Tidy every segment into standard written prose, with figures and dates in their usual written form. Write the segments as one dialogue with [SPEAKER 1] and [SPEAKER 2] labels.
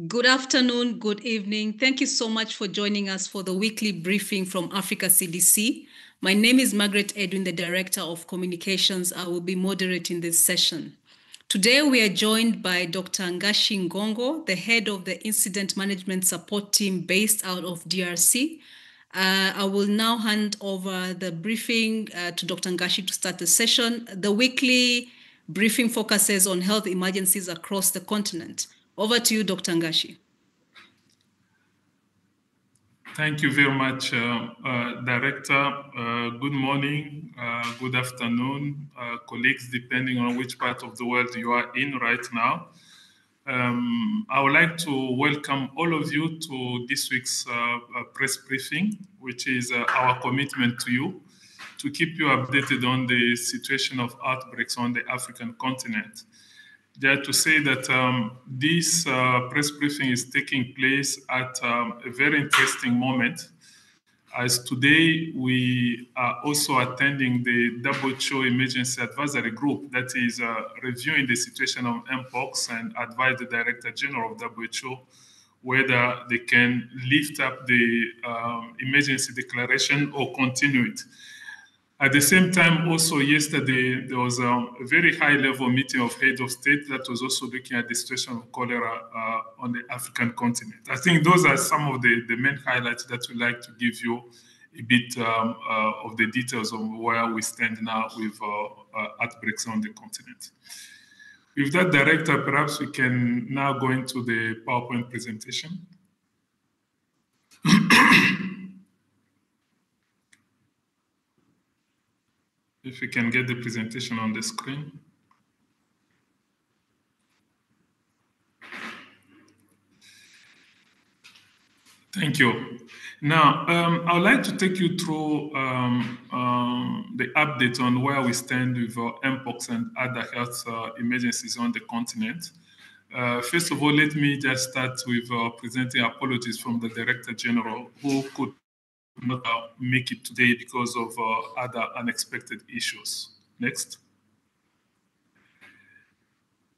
[SPEAKER 1] Good afternoon, good evening. Thank you so much for joining us for the weekly briefing from Africa CDC. My name is Margaret, Edwin, the Director of Communications. I will be moderating this session. Today, we are joined by Dr. Ngashi Ngongo, the head of the Incident Management Support Team based out of DRC. I will now hand over the briefing to Dr. Ngashi to start the session. The weekly briefing focuses on health emergencies across the continent. Over to you, Dr. Ngashi.
[SPEAKER 2] Thank you very much, Director. Good morning, good afternoon, colleagues, depending on which part of the world you are in right now. I would like to welcome all of you to this week's press briefing, which is our commitment to you to keep you updated on the situation of outbreaks on the African continent. There to say that this press briefing is taking place at a very interesting moment, as today we are also attending the WHO Emergency Advisory Group that is reviewing the situation of Mpox and advise the Director General of WHO whether they can lift up the emergency declaration or continue it. At the same time, also yesterday, there was a very high-level meeting of heads of state that was also looking at the situation of cholera on the African continent. I think those are some of the main highlights that we'd like to give you a bit of the details of where we stand now with outbreaks on the continent. With that, Director, perhaps we can now go into the PowerPoint presentation. If we can get the presentation on the screen. Thank you. Now, I would like to take you through the update on where we stand with Mpox and other health emergencies on the continent. First of all, let me just start with presenting apologies from the Director General, who could not make it today because of other unexpected issues. Next.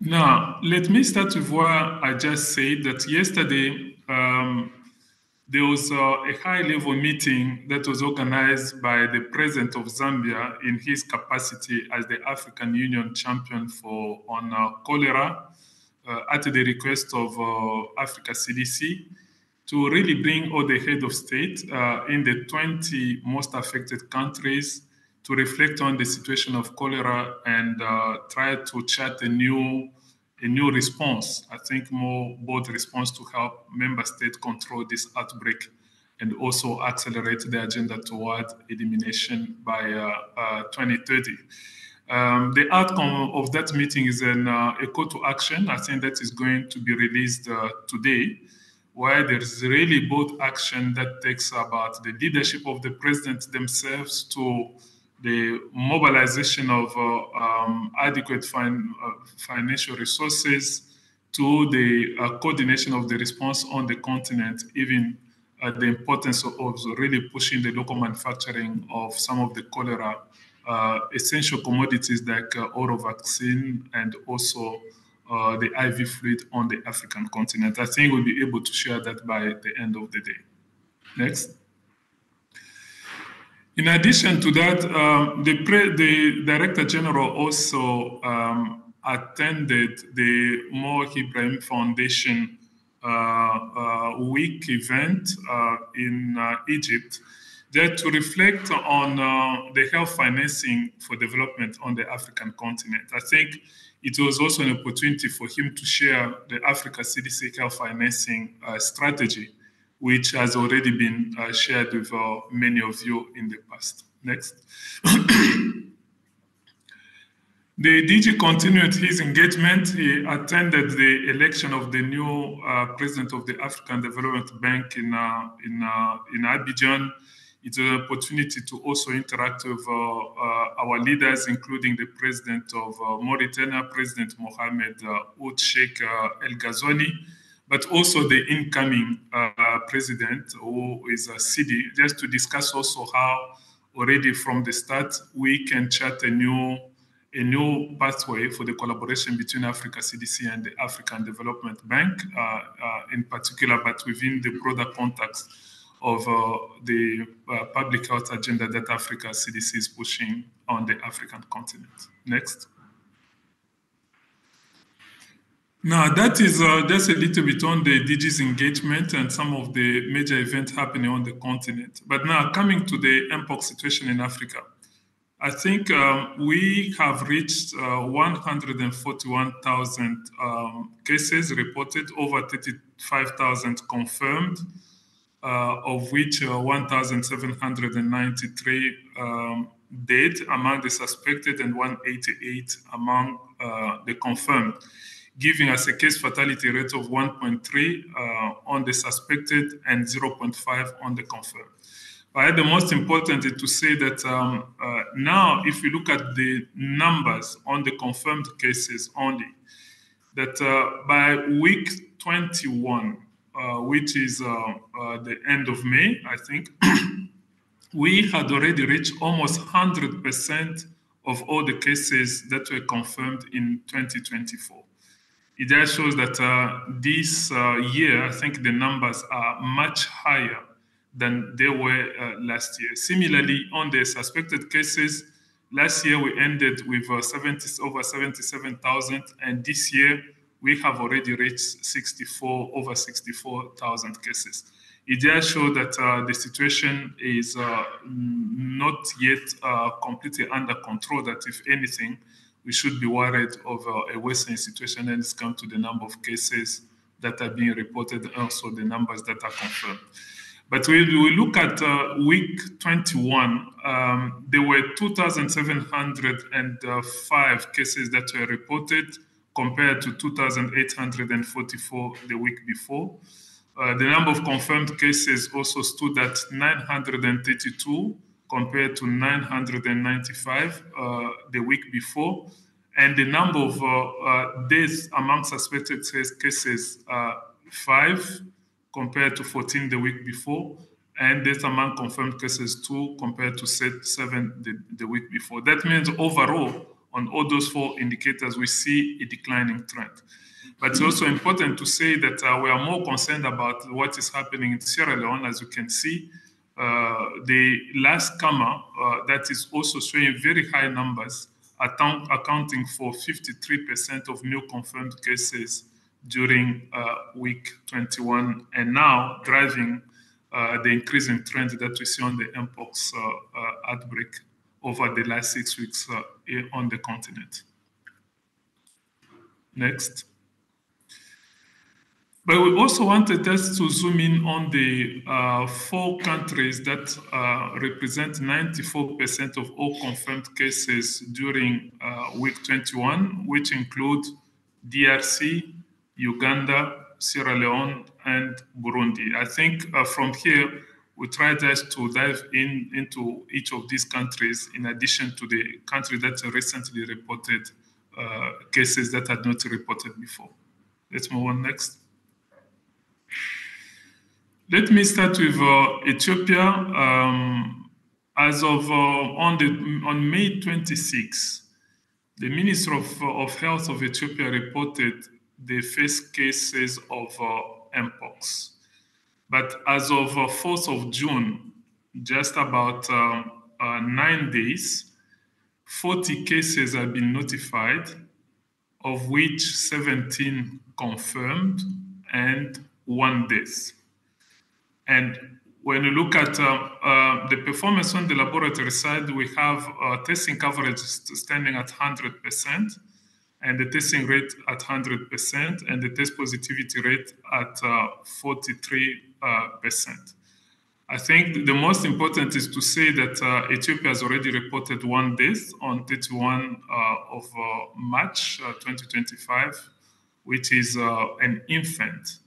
[SPEAKER 2] Now, let me start with what I just said, that yesterday there was a high-level meeting that was organized by the President of Zambia in his capacity as the African Union champion on cholera at the request of Africa CDC, to really bring all the head of state in the 20 most affected countries to reflect on the situation of cholera and try to chart a new response. I think more bold response to help member states control this outbreak and also accelerate the agenda toward elimination by 2030. The outcome of that meeting is a call to action. I think that is going to be released today, where there's really both action that takes about the leadership of the president themselves to the mobilization of adequate financial resources to the coordination of the response on the continent, even the importance of really pushing the local manufacturing of some of the cholera essential commodities like oral vaccine and also the IV fluid on the African continent. I think we'll be able to share that by the end of the day. Next. In addition to that, the Director General also attended the Mo Ibrahim Foundation week event in Egypt, there to reflect on the health financing for development on the African continent. I think it was also an opportunity for him to share the Africa CDC health financing strategy, which has already been shared with many of you in the past. Next. The DG continued his engagement. He attended the election of the new president of the African Development Bank in Abidjan. It's an opportunity to also interact with our leaders, including the president of Mauritania, President Mohamed Ould Sheikh El Ghazouani, but also the incoming president, who is Sidi, just to discuss also how already from the start we can chart a new a new pathway for the collaboration between Africa CDC and the African Development Bank in particular, but within the broader context of the public health agenda that Africa CDC is pushing on the African continent. Next. Now, that is just a little bit on the DG's engagement and some of the major events happening on the continent. But now, coming to the Mpox situation in Africa, I think we have reached 141,000 cases reported, over 35,000 confirmed, of which 1,793 dead among the suspected and 188 among the confirmed, giving us a case fatality rate of 1.3 on the suspected and 0.5 on the confirmed. But the most important is to say that now, if you look at the numbers on the confirmed cases only, that by week 21, which is the end of May, I think, we had already reached almost 100% of all the cases that were confirmed in 2024. It just shows that this year, I think the numbers are much higher than they were last year. Similarly, on the suspected cases, last year we ended with over 77,000, and this year we have already reached over 64,000 cases. It just shows that the situation is not yet completely under control, that if anything, we should be worried of a worsening situation, and it's come to the number of cases that are being reported, also the numbers that are confirmed. But when we look at week 21, there were 2,705 cases that were reported compared to 2,844 the week before. The number of confirmed cases also stood at 932 compared to 995 the week before. And the number of deaths among suspected cases, 5 compared to 14 the week before, and deaths among confirmed cases 2 compared to 7 the week before. That means overall, on all those 4 indicators, we see a declining trend. But it's also important to say that we are more concerned about what is happening in Sierra Leone. As you can see, the last comer that is also showing very high numbers, accounting for 53% of new confirmed cases during week 21, and now driving the increasing trend that we see on the Mpox outbreak over the last 6 weeks on the continent. Next. But we also wanted us to zoom in on the 4 countries that represent 94% of all confirmed cases during week 21, which include DRC, Uganda, Sierra Leone, and Burundi. I think from here, we tried to dive into each of these countries in addition to the country that recently reported cases that had not reported before. Let's move on next. Let me start with Ethiopia. As of on May 26, the Minister of Health of Ethiopia reported the first cases of Mpox. But as of 4th of June, just about 9 days, 40 cases have been notified, of which 17 confirmed and 1 death. And when you look at the performance on the laboratory side, we have testing coverage standing at 100%, and the testing rate at 100%, and the test positivity rate at 43%. I think the most important is to say that Ethiopia has already reported 1 death on 31 of March 2025, which is an infant.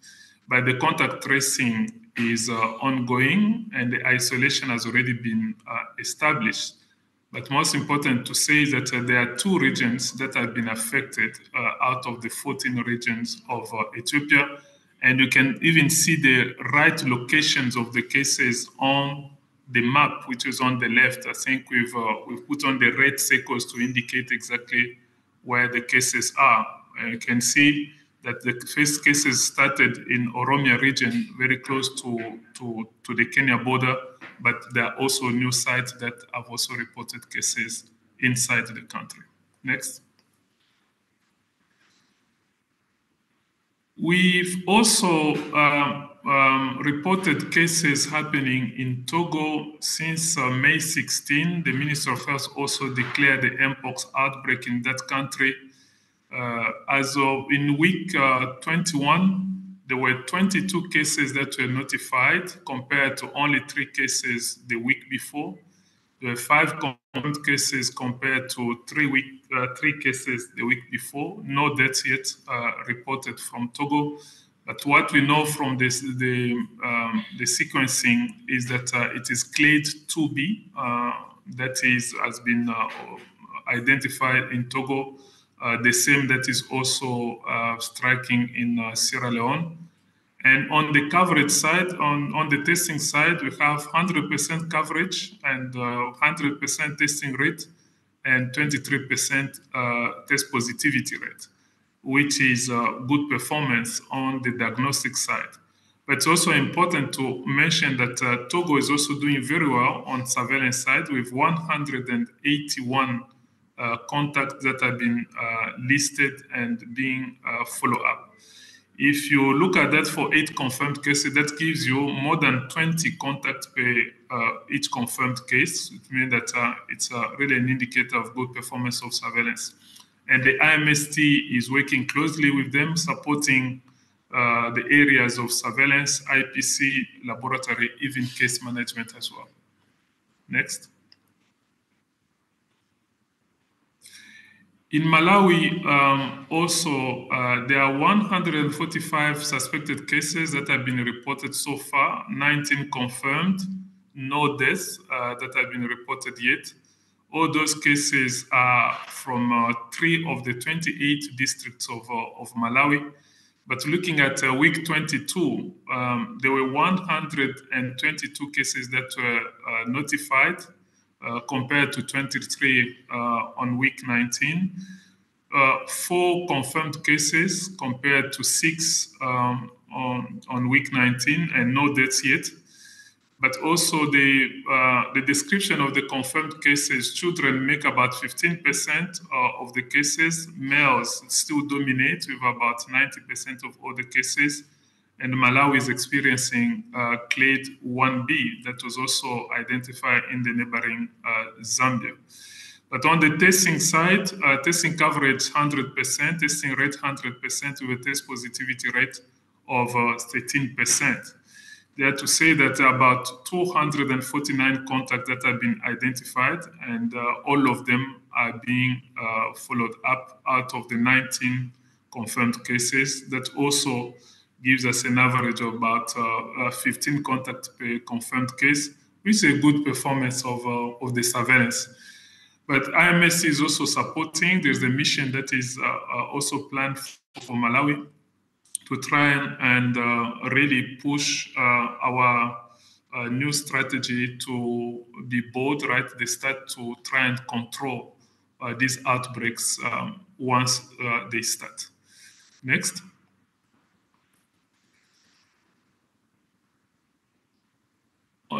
[SPEAKER 2] But the contact tracing is ongoing, and the isolation has already been established. But most important to say is that there are 2 regions that have been affected out of the 14 regions of Ethiopia. And you can even see the right locations of the cases on the map, which is on the left, I think we've put on the red circles to indicate exactly where the cases are. You can see that the first cases started in Oromia region, very close to the Kenya border, but there are also new sites that have also reported cases inside the country. Next. We've also reported cases happening in Togo since May 16. The Minister of Health also declared the Mpox outbreak in that country. As of in week 21, there were 22 cases that were notified compared to only 3 cases the week before. There were 5 confirmed cases compared to 3 cases the week before. No deaths yet reported from Togo. But what we know from the sequencing is that it is clade 2B that has been identified in Togo, the same that is also striking in Sierra Leone. And on the coverage side, on the testing side, we have 100% coverage and 100% testing rate and 23% test positivity rate, which is good performance on the diagnostic side. But it's also important to mention that Togo is also doing very well on surveillance side with 181 contacts that have been listed and being followed up. If you look at that for 8 confirmed cases, that gives you more than 20 contacts per each confirmed case, which means that it's really an indicator of good performance of surveillance. And the IMST is working closely with them, supporting the areas of surveillance, IPC, laboratory, even case management as well. Next. In Malawi, also, there are 145 suspected cases that have been reported so far, 19 confirmed, no deaths that have been reported yet. All those cases are from 3 of the 28 districts of Malawi. But looking at week 22, there were 122 cases that were notified, compared to 23 on week 19. 4 confirmed cases compared to 6 on week 19, and no deaths yet. But also the description of the confirmed cases, children make about 15% of the cases. Males still dominate with about 90% of all the cases. And Malawi is experiencing clade 1B that was also identified in the neighboring Zambia. But on the testing side, testing coverage 100%, testing rate 100% with a test positivity rate of 13%. They are to say that about 249 contacts that have been identified, and all of them are being followed up out of the 19 confirmed cases. That also gives us an average of about 15 contacts per confirmed case, which is a good performance of the surveillance. But IMS is also supporting. There's a mission that is also planned for Malawi to try and really push our new strategy to be bold right at the start to try and control these outbreaks once they start. Next.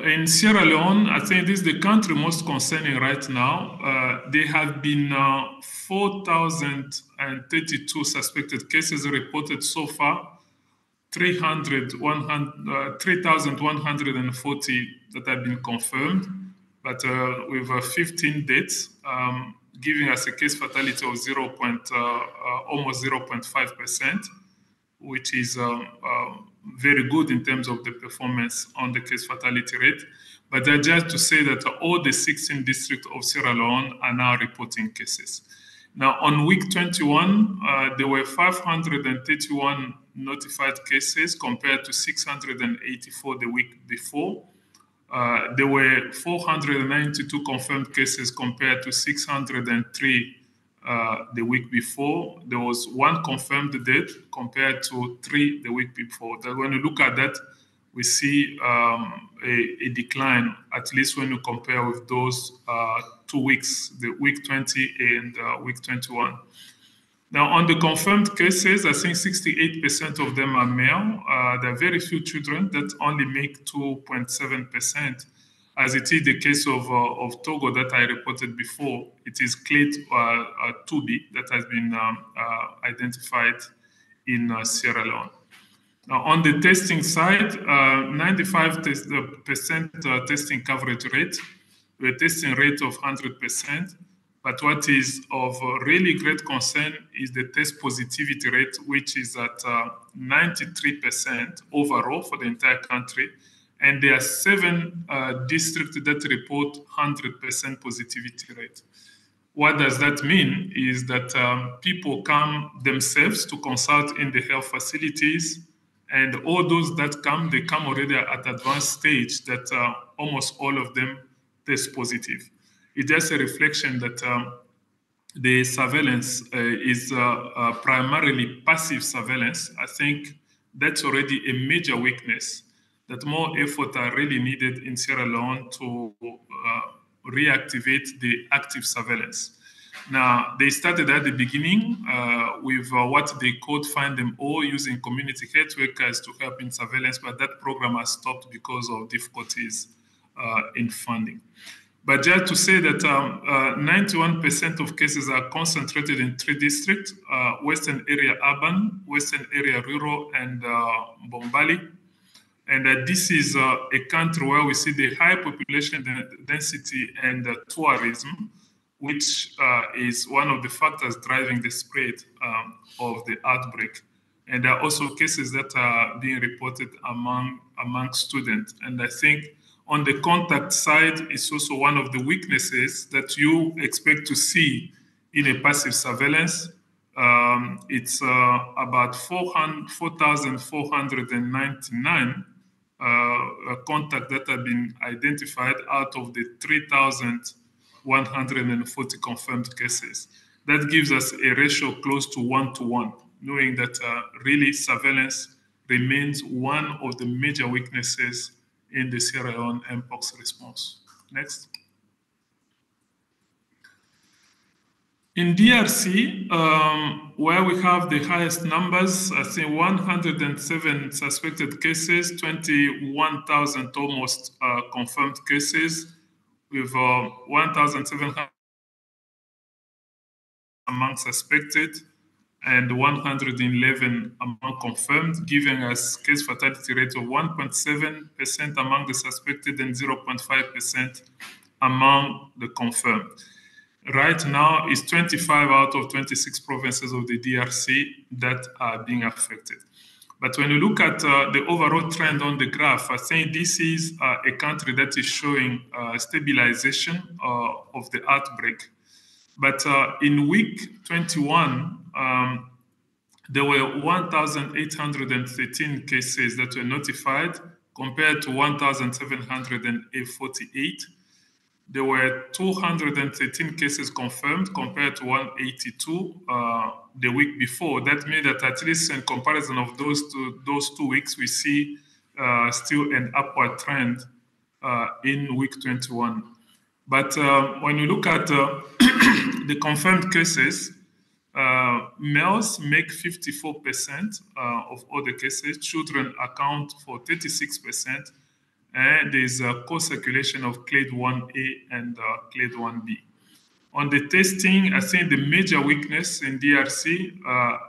[SPEAKER 2] In Sierra Leone, I think this is the country most concerning right now. There have been 4,032 suspected cases reported so far, 3,140 that have been confirmed, but with 15 deaths, giving us a case fatality of almost 0.5%, which is very good in terms of the performance on the case fatality rate. But just to say that all the 16 districts of Sierra Leone are now reporting cases. Now, on week 21, there were 531 notified cases compared to 684 the week before. There were 492 confirmed cases compared to 603 the week before. There was 1 confirmed death compared to 3 the week before. When you look at that, we see a decline, at least when you compare with those 2 weeks, the week 20 and week 21. Now, on the confirmed cases, I think 68% of them are male. There are very few children that only make 2.7%, as it is the case of Togo that I reported before. It is clade 2B that has been identified in Sierra Leone. Now, on the testing side, 95% testing coverage rate, with a testing rate of 100%. But what is of really great concern is the test positivity rate, which is at 93% overall for the entire country. And there are 7 districts that report 100% positivity rate. What does that mean is that people come themselves to consult in the health facilities, and all those that come, they come already at advanced stage that almost all of them test positive. It's just a reflection that the surveillance is primarily passive surveillance. I think that's already a major weakness, that more effort are really needed in Sierra Leone to reactivate the active surveillance. Now, they started at the beginning with what they called Find Them All, using community health workers to help in surveillance, but that program has stopped because of difficulties in funding. But just to say that 91% of cases are concentrated in 3 districts, Western area urban, Western area rural, and Bombali. And this is a country where we see the high population density and tourism, which is one of the factors driving the spread of the outbreak. And there are also cases that are being reported among students. And I think on the contact side, it's also one of the weaknesses that you expect to see in a passive surveillance. It's about 4,499 contacts that have been identified out of the 3,140 confirmed cases. That gives us a ratio close to 1-to-1, knowing that really surveillance remains one of the major weaknesses in the Sierra Leone Mpox response. Next. In DRC, where we have the highest numbers, I think 107 suspected cases, 21,000 almost confirmed cases, with 1,700 among suspected and 111 among confirmed, giving us case fatality rate of 1.7% among the suspected and 0.5% among the confirmed. Right now, it's 25 out of 26 provinces of the DRC that are being affected. But when you look at the overall trend on the graph, I think this is a country that is showing stabilization of the outbreak. But in week 21, there were 1,813 cases that were notified compared to 1,748. There were 213 cases confirmed compared to 182 the week before. That means that at least in comparison of those 2 weeks, we see still an upward trend in week 21. But when you look at the confirmed cases, males make 54% of all the cases. Children account for 36%. And there's a co-circulation of clade 1A and clade 1B. On the testing, I think the major weakness in DRC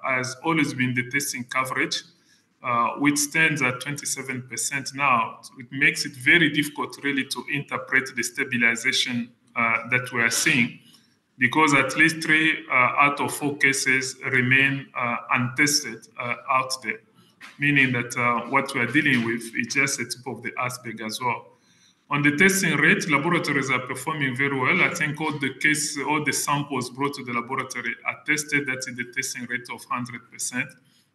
[SPEAKER 2] has always been the testing coverage, which stands at 27% now. So it makes it very difficult really to interpret the stabilization that we are seeing, because at least 3 out of 4 cases remain untested out there, meaning that what we are dealing with is just a tip of the iceberg as well. On the testing rate, laboratories are performing very well. I think all the samples brought to the laboratory are tested. That's in the testing rate of 100%.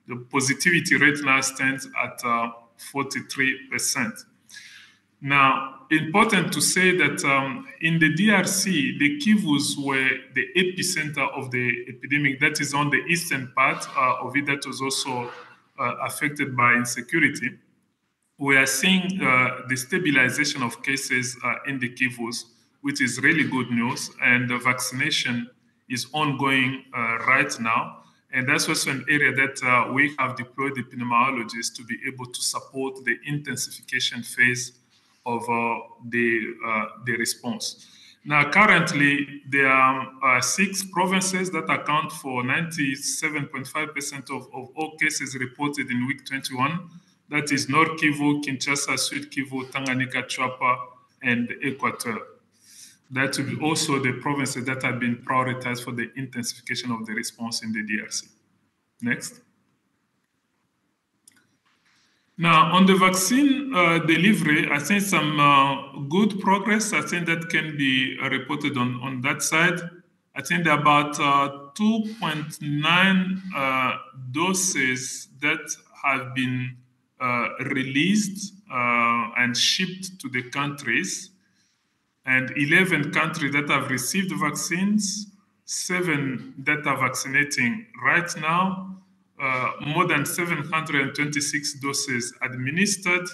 [SPEAKER 2] The positivity rate now stands at 43%. Now, important to say that in the DRC, the Kivus were the epicenter of the epidemic. That is on the eastern part of it that was also affected by insecurity. we are seeing the stabilization of cases in the Kivus, which is really good news. And the vaccination is ongoing right now. And that's also an area that we have deployed epidemiologists to be able to support the intensification phase of the response. Now, currently, there are 6 provinces that account for 97.5% of all cases reported in week 21. That is North Kivu, Kinshasa, Sud Kivu, Tanganyika, Chwapa, and Equateur. That will be also the provinces that have been prioritized for the intensification of the response in the DRC. Next. Now, on the vaccine delivery, I think some good progress. I think that can be reported on that side. I think there are about 2.9 doses that have been released and shipped to the countries, and 11 countries that have received vaccines, 7 that are vaccinating right now, more than 726 doses administered,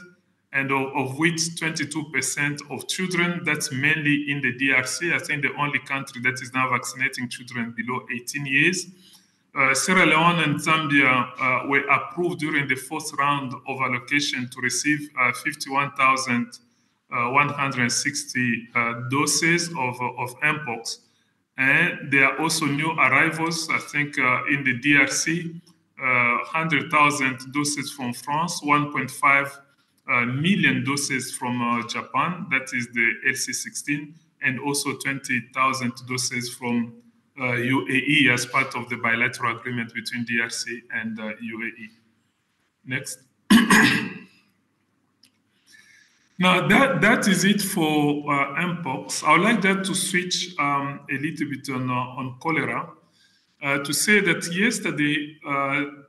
[SPEAKER 2] and of which 22% of children. That's mainly in the DRC. I think the only country that is now vaccinating children below 18 years. Sierra Leone and Zambia were approved during the 4th round of allocation to receive 51,160 doses of Mpox. And there are also new arrivals, I think, in the DRC, 100,000 doses from France, 1.5 million doses from Japan, that is the LC16, and also 20,000 doses from UAE as part of the bilateral agreement between DRC and UAE. Next. Now, that is it for Mpox. I would like that to switch a little bit on cholera. To say that yesterday,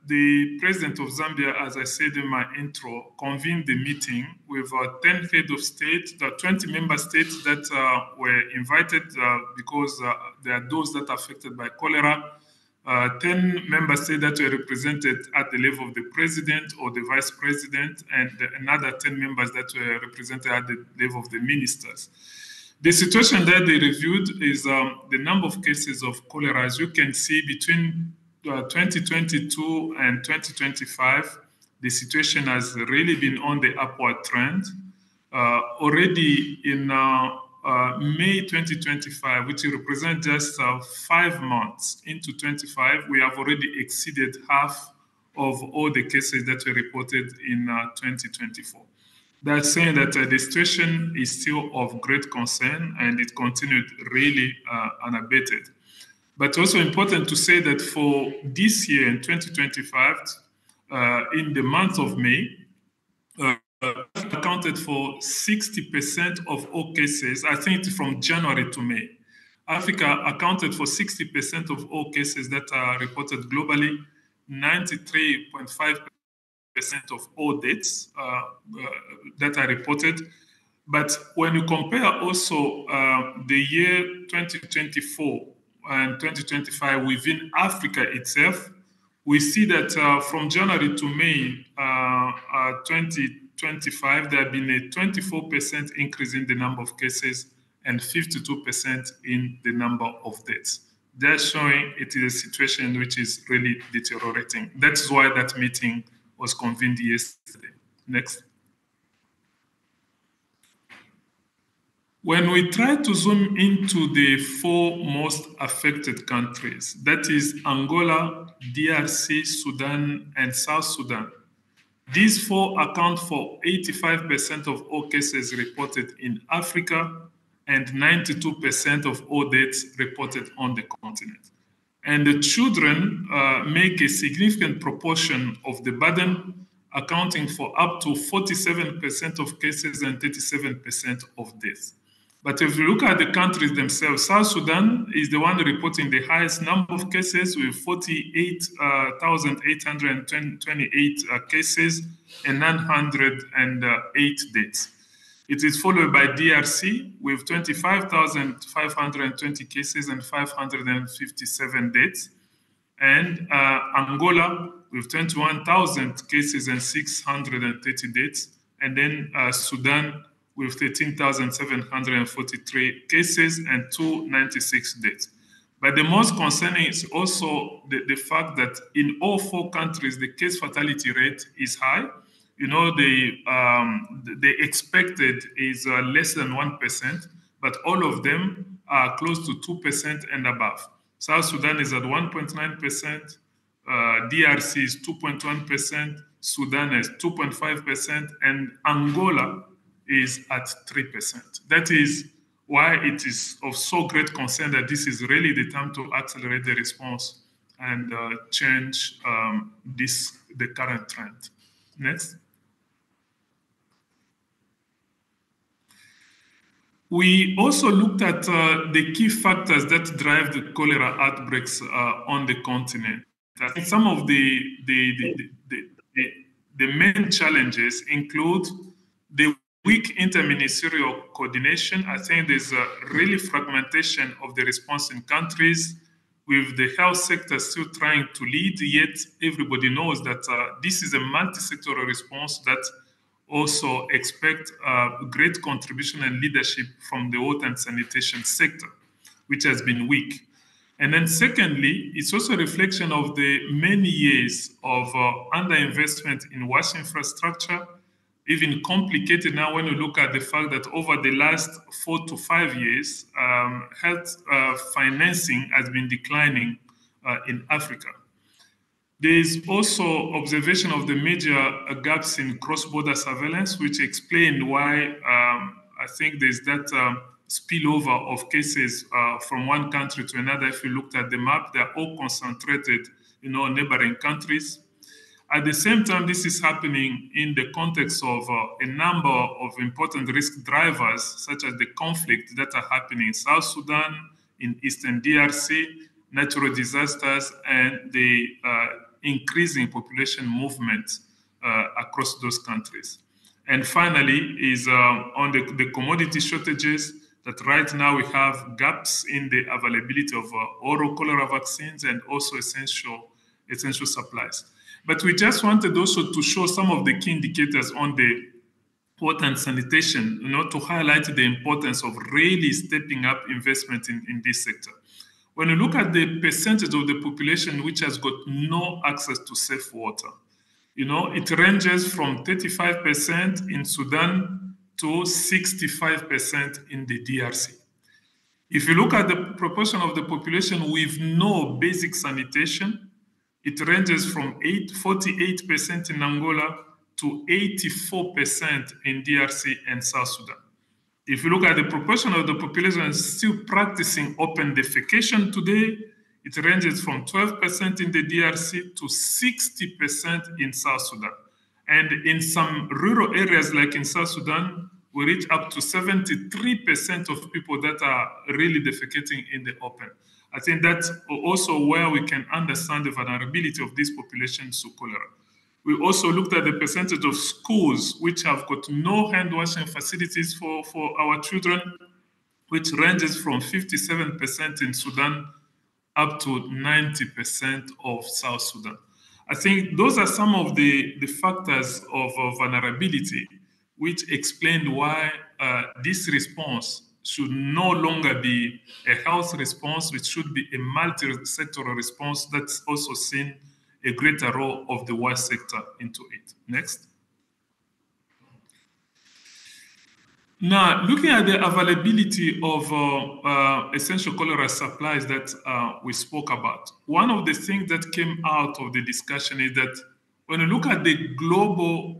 [SPEAKER 2] the president of Zambia, as I said in my intro, convened the meeting with 10 heads of state, the 20 member states that were invited because there are those that are affected by cholera, 10 member states that were represented at the level of the president or the vice president, and another 10 members that were represented at the level of the ministers. The situation that they reviewed is the number of cases of cholera. As you can see, between 2022 and 2025, the situation has really been on the upward trend. Already in May 2025, which represents just 5 months into 25, we have already exceeded half of all the cases that were reported in 2024. That's saying that the situation is still of great concern and it continued really unabated. But also important to say that for this year in 2025, in the month of May, accounted for 60% of all cases. I think from January to May. Africa accounted for 60% of all cases that are reported globally, 93.5% of all deaths that are reported. But when you compare also the year 2024 and 2025 within Africa itself, we see that from January to May 2025, there have been a 24% increase in the number of cases and 52% in the number of deaths. That's showing it is a situation which is really deteriorating. That's why that meeting was convened yesterday. Next. When we try to zoom into the 4 most affected countries, that is Angola, DRC, Sudan, and South Sudan, these 4 account for 85% of all cases reported in Africa and 92% of all deaths reported on the continent. And the children make a significant proportion of the burden, accounting for up to 47% of cases and 37% of deaths. But if you look at the countries themselves, South Sudan is the one reporting the highest number of cases with 48,828 cases and 908 deaths. It is followed by DRC with 25,520 cases and 557 deaths. And Angola with 21,000 cases and 630 deaths. and then Sudan with 13,743 cases and 296 deaths. But the most concerning is also the fact that in all four countries, the case fatality rate is high. You know, the expected is less than 1%, but all of them are close to 2% and above. South Sudan is at 1.9%, DRC is 2.1%, Sudan is 2.5%, and Angola is at 3%. That is why it is of so great concern that this is really the time to accelerate the response and change the current trend. Next. We also looked at the key factors that drive the cholera outbreaks on the continent. I think some of the main challenges include the weak interministerial coordination. I think there's a really fragmentation of the response in countries, with the health sector still trying to lead, yet everybody knows that this is a multi-sectoral response that also expect great contribution and leadership from the water and sanitation sector, which has been weak. And then secondly, it's also a reflection of the many years of underinvestment in waste infrastructure, even complicated now when you look at the fact that over the last 4 to 5 years, health financing has been declining in Africa. There is also observation of the major gaps in cross-border surveillance, which explain why I think there's that spillover of cases from one country to another. If you looked at the map, they're all concentrated in our neighboring countries. At the same time, this is happening in the context of a number of important risk drivers, such as the conflict that are happening in South Sudan, in Eastern DRC, natural disasters, and the increasing population movement across those countries. And finally is on the commodity shortages, that right now we have gaps in the availability of oral cholera vaccines and also essential supplies. But we just wanted also to show some of the key indicators on the water and sanitation, to highlight the importance of really stepping up investment in this sector. When you look at the percentage of the population which has got no access to safe water, it ranges from 35% in Sudan to 65% in the DRC. If you look at the proportion of the population with no basic sanitation, it ranges from 48% in Angola to 84% in DRC and South Sudan. If you look at the proportion of the population still practicing open defecation today, it ranges from 12% in the DRC to 60% in South Sudan. And in some rural areas like in South Sudan, we reach up to 73% of people that are really defecating in the open. I think that's also where we can understand the vulnerability of this population to cholera. We also looked at the percentage of schools which have got no hand washing facilities for our children, which ranges from 57% in Sudan up to 90% of South Sudan. I think those are some of the factors of vulnerability which explain why this response should no longer be a health response, which should be a multi-sectoral response that's also seen a greater role of the waste sector into it. Next. Now, looking at the availability of essential cholera supplies that we spoke about, one of the things that came out of the discussion is that when you look at the global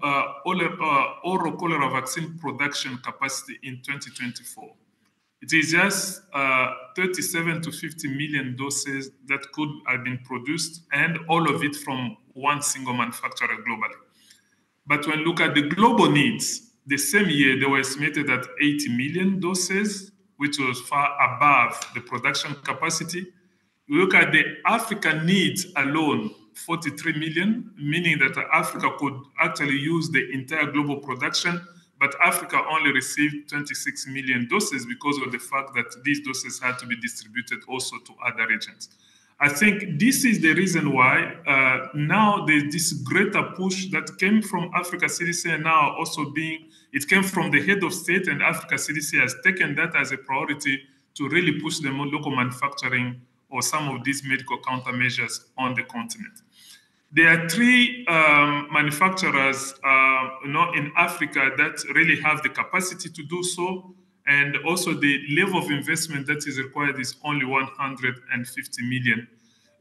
[SPEAKER 2] oral cholera vaccine production capacity in 2024, it is just 37 to 50 million doses that could have been produced, and all of it from one single manufacturer globally. But when you look at the global needs, the same year they were estimated at 80 million doses, which was far above the production capacity. You look at the African needs alone, 43 million, meaning that Africa could actually use the entire global production, but Africa only received 26 million doses because of the fact that these doses had to be distributed also to other regions. I think this is the reason why now there's this greater push that came from Africa CDC, and now also it came from the head of state, and Africa CDC has taken that as a priority to really push the local manufacturing or some of these medical countermeasures on the continent. There are three manufacturers in Africa that really have the capacity to do so. And also the level of investment that is required is only 150 million,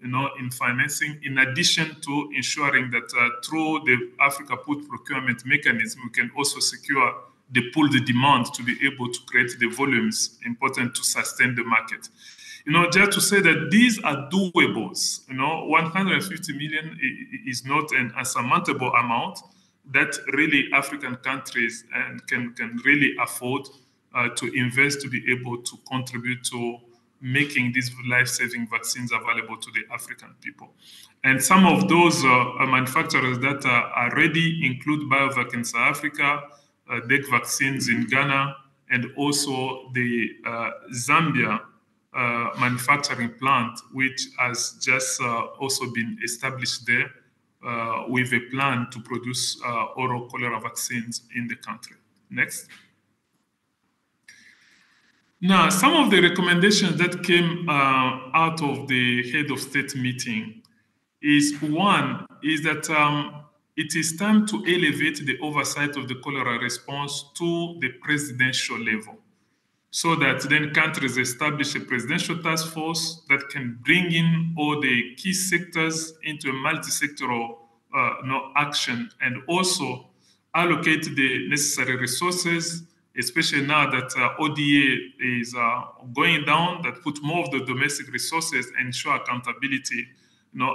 [SPEAKER 2] in financing, in addition to ensuring that through the Africa Food Procurement Mechanism, we can also secure the demand to be able to create the volumes important to sustain the market. Just to say that these are doables. 150 million is not an insurmountable amount that really African countries can really afford to invest to be able to contribute to making these life-saving vaccines available to the African people. And some of those manufacturers that are ready include BioVac in South Africa, DEC Vaccines in Ghana, and also the Zambia manufacturing plant, which has just also been established there with a plan to produce oral cholera vaccines in the country. Next. Now, some of the recommendations that came out of the head of state meeting is that it is time to elevate the oversight of the cholera response to the presidential level, so that then countries establish a presidential task force that can bring in all the key sectors into a multi-sectoral action, and also allocate the necessary resources, especially now that ODA is going down, that put more of the domestic resources and ensure accountability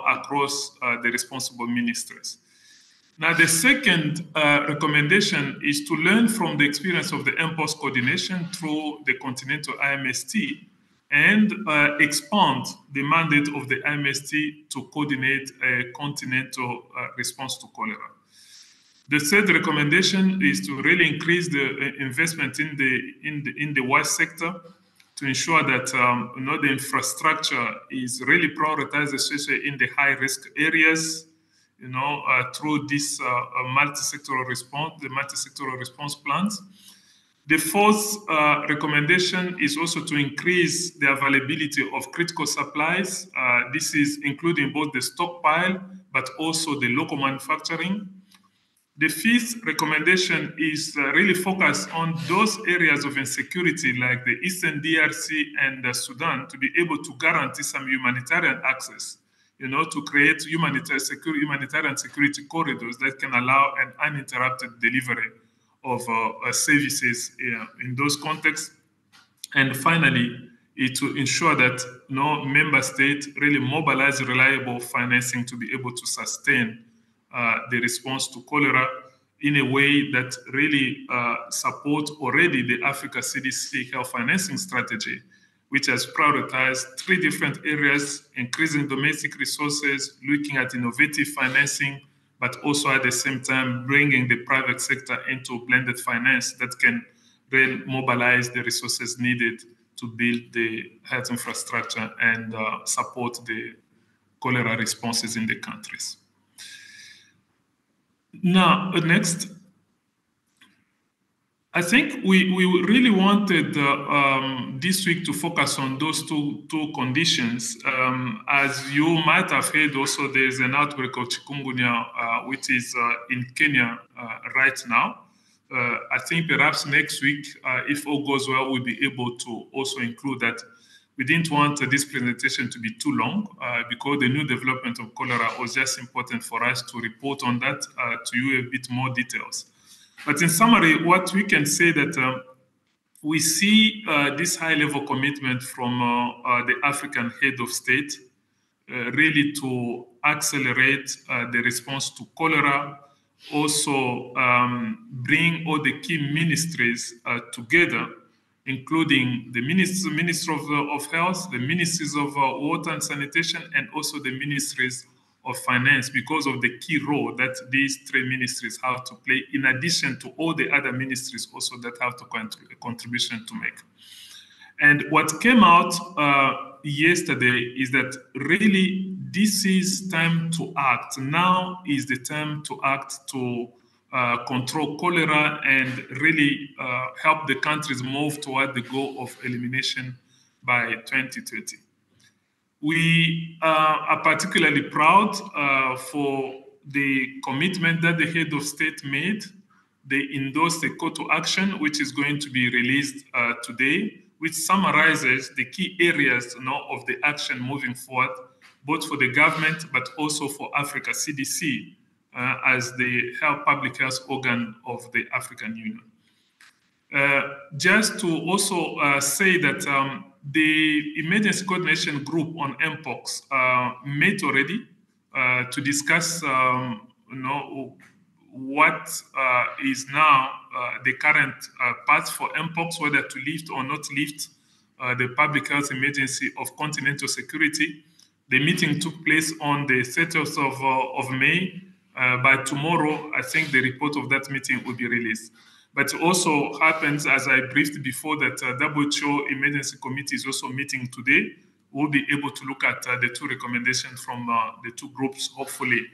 [SPEAKER 2] across the responsible ministries. Now, the second recommendation is to learn from the experience of the Mpox coordination through the Continental IMST and expand the mandate of the IMST to coordinate a continental response to cholera. The third recommendation is to really increase the investment in the waste sector to ensure that the infrastructure is really prioritized, especially in the high-risk areas, through this multi-sectoral response plans. The fourth recommendation is also to increase the availability of critical supplies. This is including both the stockpile, but also the local manufacturing. The fifth recommendation is really focused on those areas of insecurity like the Eastern DRC and Sudan to be able to guarantee some humanitarian access, to create humanitarian security corridors that can allow an uninterrupted delivery of services in those contexts. And finally, to ensure that member states really mobilize reliable financing to be able to sustain the response to cholera in a way that really supports already the Africa CDC health financing strategy, which has prioritized three different areas: increasing domestic resources, looking at innovative financing, but also at the same time bringing the private sector into blended finance that can then mobilize the resources needed to build the health infrastructure and support the cholera responses in the countries. Now, next, I think we really wanted this week to focus on those two conditions. As you might have heard, also there's an outbreak of chikungunya, which is in Kenya right now. I think perhaps next week, if all goes well, we'll be able to also include that. We didn't want this presentation to be too long because the new development of cholera was just important for us to report on that to you a bit more details. But in summary, what we can say that we see this high-level commitment from the African head of state really to accelerate the response to cholera, also bring all the key ministries together, including the Minister of Health, the Ministries of Water and Sanitation, and also the Ministries of Finance, because of the key role that these three ministries have to play, in addition to all the other ministries also that have to contribution to make. And what came out yesterday is that really this is time to act. Now is the time to act to control cholera and really help the countries move toward the goal of elimination by 2030. We are particularly proud for the commitment that the head of state made. They endorsed a call to action, which is going to be released today, which summarizes the key areas of the action moving forward, both for the government but also for Africa CDC as the public health organ of the African Union. Just to also say that the emergency coordination group on Mpox met already to discuss what is now the current path for Mpox, whether to lift or not lift the public health emergency of continental security. The meeting took place on the 30th of May. By tomorrow, I think the report of that meeting will be released. But it also happens, as I briefed before, that WHO Emergency Committee is also meeting today. We'll be able to look at the two recommendations from the two groups, hopefully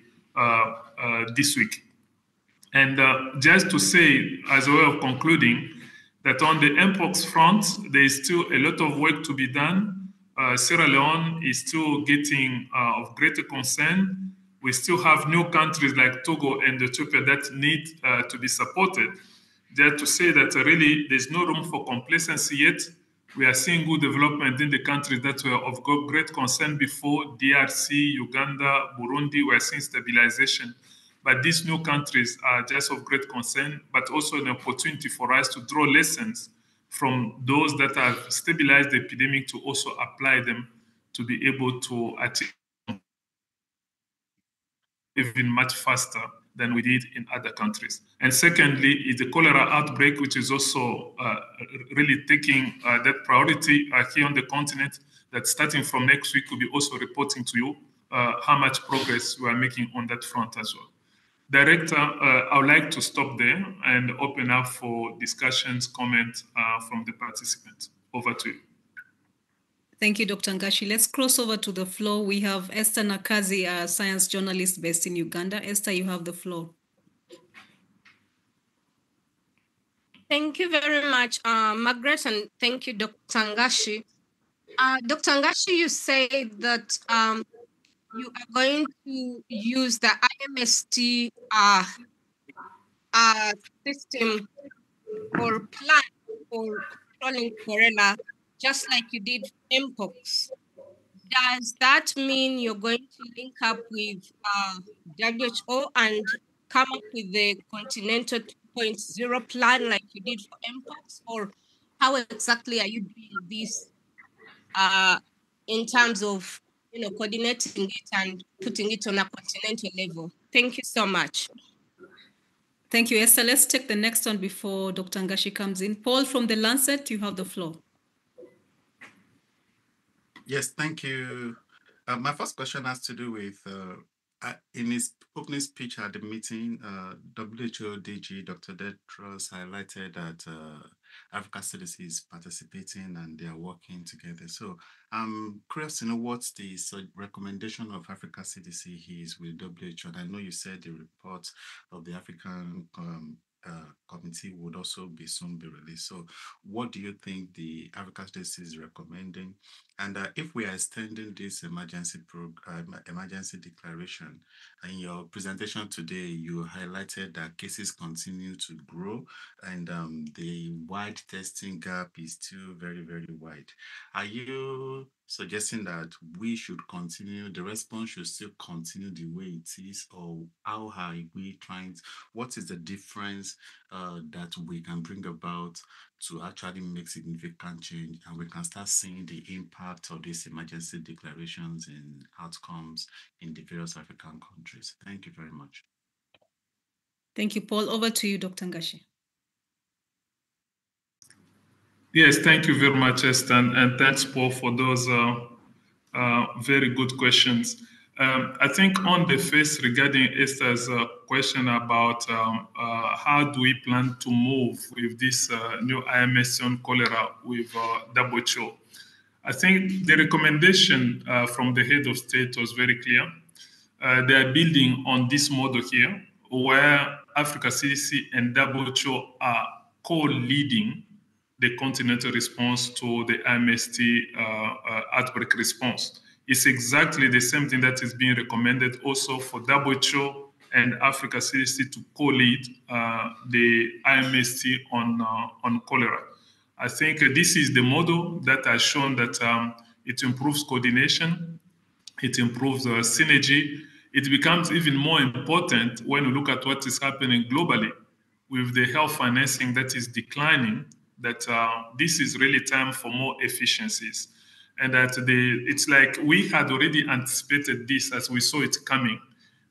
[SPEAKER 2] this week. And just to say, as a way of concluding, that on the Mpox front, there is still a lot of work to be done. Sierra Leone is still getting of greater concern. We still have new countries like Togo and Ethiopia that need to be supported. Just to say that really there's no room for complacency yet. We are seeing good development in the countries that were of great concern before, DRC, Uganda, Burundi. We are seeing stabilization. But these new countries are just of great concern, but also an opportunity for us to draw lessons from those that have stabilized the epidemic to also apply them to be able to achieve even much faster than we did in other countries. And secondly, is the cholera outbreak, which is also really taking that priority here on the continent, that starting from next week, we'll be also reporting to you how much progress we are making on that front as well. Director, I would like to stop there and open up for discussions, comments from the participants. Over to you.
[SPEAKER 1] Thank you, Dr. Ngashi. Let's cross over to the floor. We have Esther Nakazi, a science journalist based in Uganda. Esther, you have the floor.
[SPEAKER 3] Thank you very much, Margaret, and thank you, Dr. Ngashi. Dr. Ngashi, you say that you are going to use the IMST system or plan for controlling cholera, just like you did Mpox. Does that mean you're going to link up with WHO and come up with the Continental 2.0 plan like you did for Mpox? Or how exactly are you doing this in terms of coordinating it and putting it on a continental level? Thank you so much.
[SPEAKER 1] Thank you, Esther. Let's take the next one before Dr. Ngashi comes in. Paul from the Lancet, you have the floor.
[SPEAKER 4] Yes, thank you. My first question has to do with, in his opening speech at the meeting, WHO DG Dr. Tedros highlighted that Africa CDC is participating and they are working together. So I'm curious to know what's the recommendation of Africa CDC is with WHO. And I know you said the report of the African committee would also soon be released. So what do you think the Africa CDC is recommending? And if we are extending this emergency declaration, in your presentation today, you highlighted that cases continue to grow and the wide testing gap is still very, very wide. Are you suggesting that we should continue, the response should still continue the way it is, or how are we trying, what is the difference that we can bring about to actually make significant change and we can start seeing the impact of these emergency declarations and outcomes in the various African countries? Thank you very much.
[SPEAKER 1] Thank you, Paul. Over to you, Dr. Ngashi.
[SPEAKER 2] Yes, thank you very much, Esther, and thanks, Paul, for those very good questions. I think on the first, regarding Esther's question about how do we plan to move with this new IMS on cholera with WHO, I think the recommendation from the head of state was very clear. They are building on this model here, where Africa CDC and WHO are co-leading the continental response to the IMST outbreak response. It's exactly the same thing that is being recommended also for WHO and Africa CDC to co-lead the IMST on cholera. I think this is the model that has shown that it improves coordination, it improves synergy. It becomes even more important when you look at what is happening globally with the health financing that is declining, that this is really time for more efficiencies. And that it's like we had already anticipated this as we saw it coming,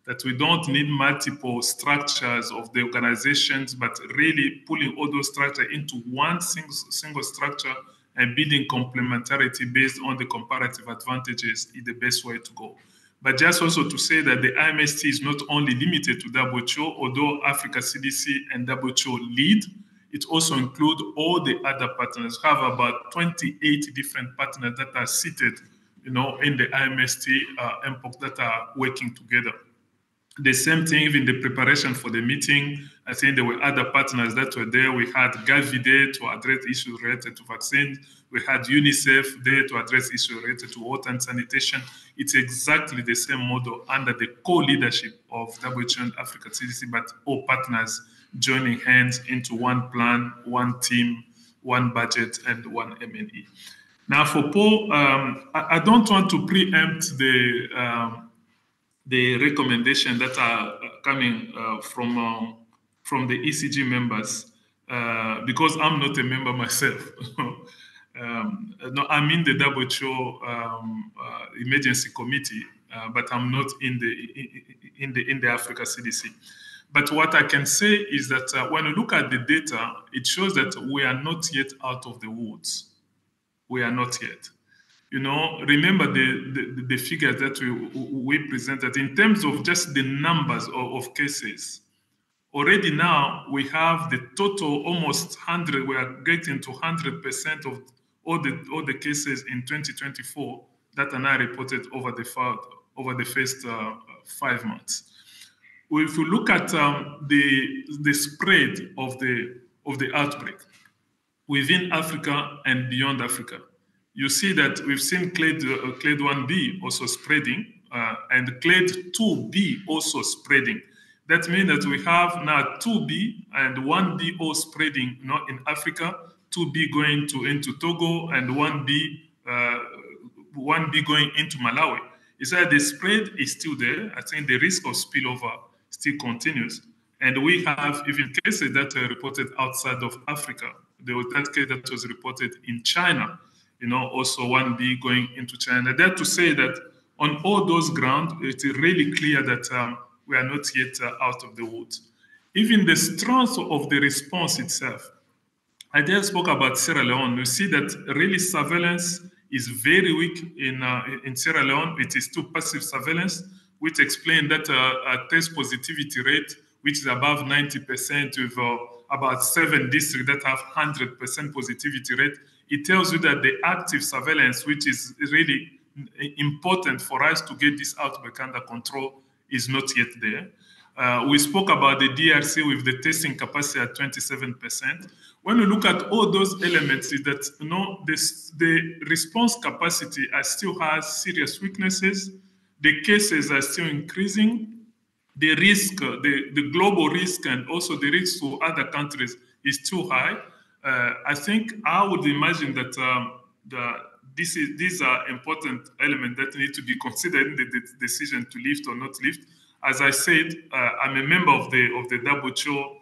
[SPEAKER 2] that we don't need multiple structures of the organizations, but really pulling all those structures into one single structure and building complementarity based on the comparative advantages is the best way to go. But just also to say that the IMST is not only limited to WHO, although Africa CDC and WHO lead, it also includes all the other partners. We have about 28 different partners that are seated, in the IMST Mpox that are working together. The same thing, even the preparation for the meeting, I think there were other partners that were there. We had Gavide to address issues related to vaccines. We had UNICEF there to address issues related to water and sanitation. It's exactly the same model under the co-leadership of WHO and Africa CDC, but all partners joining hands into one plan, one team, one budget, and one MNE. Now for Paul, I don't want to preempt the recommendation that are coming from the ECG members, because I'm not a member myself. No, I'm in the WHO emergency committee, but I'm not in the Africa CDC. But what I can say is that when you look at the data, it shows that we are not yet out of the woods. We are not yet. Remember the figures that we presented in terms of just the numbers of cases. Already now we have the total almost 100. We are getting to 100% of all the cases in 2024 that are now reported over the first 5 months. If you look at the spread of the outbreak within Africa and beyond Africa, you see that we've seen clade 1B also spreading and clade 2B also spreading. That means that we have now 2B and 1B all spreading in Africa, 2B going into Togo and 1B going into Malawi. It's that the spread is still there. I think the risk of spillover still continues. And we have even cases that are reported outside of Africa. There was that case that was reported in China, also 1B going into China. That to say that on all those grounds, it's really clear that we are not yet out of the woods. Even the strength of the response itself. I just spoke about Sierra Leone. You see that really surveillance is very weak in Sierra Leone. It is still passive surveillance, which explains that a test positivity rate, which is above 90%, with about 7 districts that have 100% positivity rate. It tells you that the active surveillance, which is really important for us to get this outbreak under control, is not yet there. We spoke about the DRC with the testing capacity at 27%. When we look at all those elements, is that the response capacity still has serious weaknesses. The cases are still increasing. The risk, the global risk, and also the risk to other countries is too high. I think I would imagine that these are important elements that need to be considered in the decision to lift or not lift. As I said, I'm a member of the WHO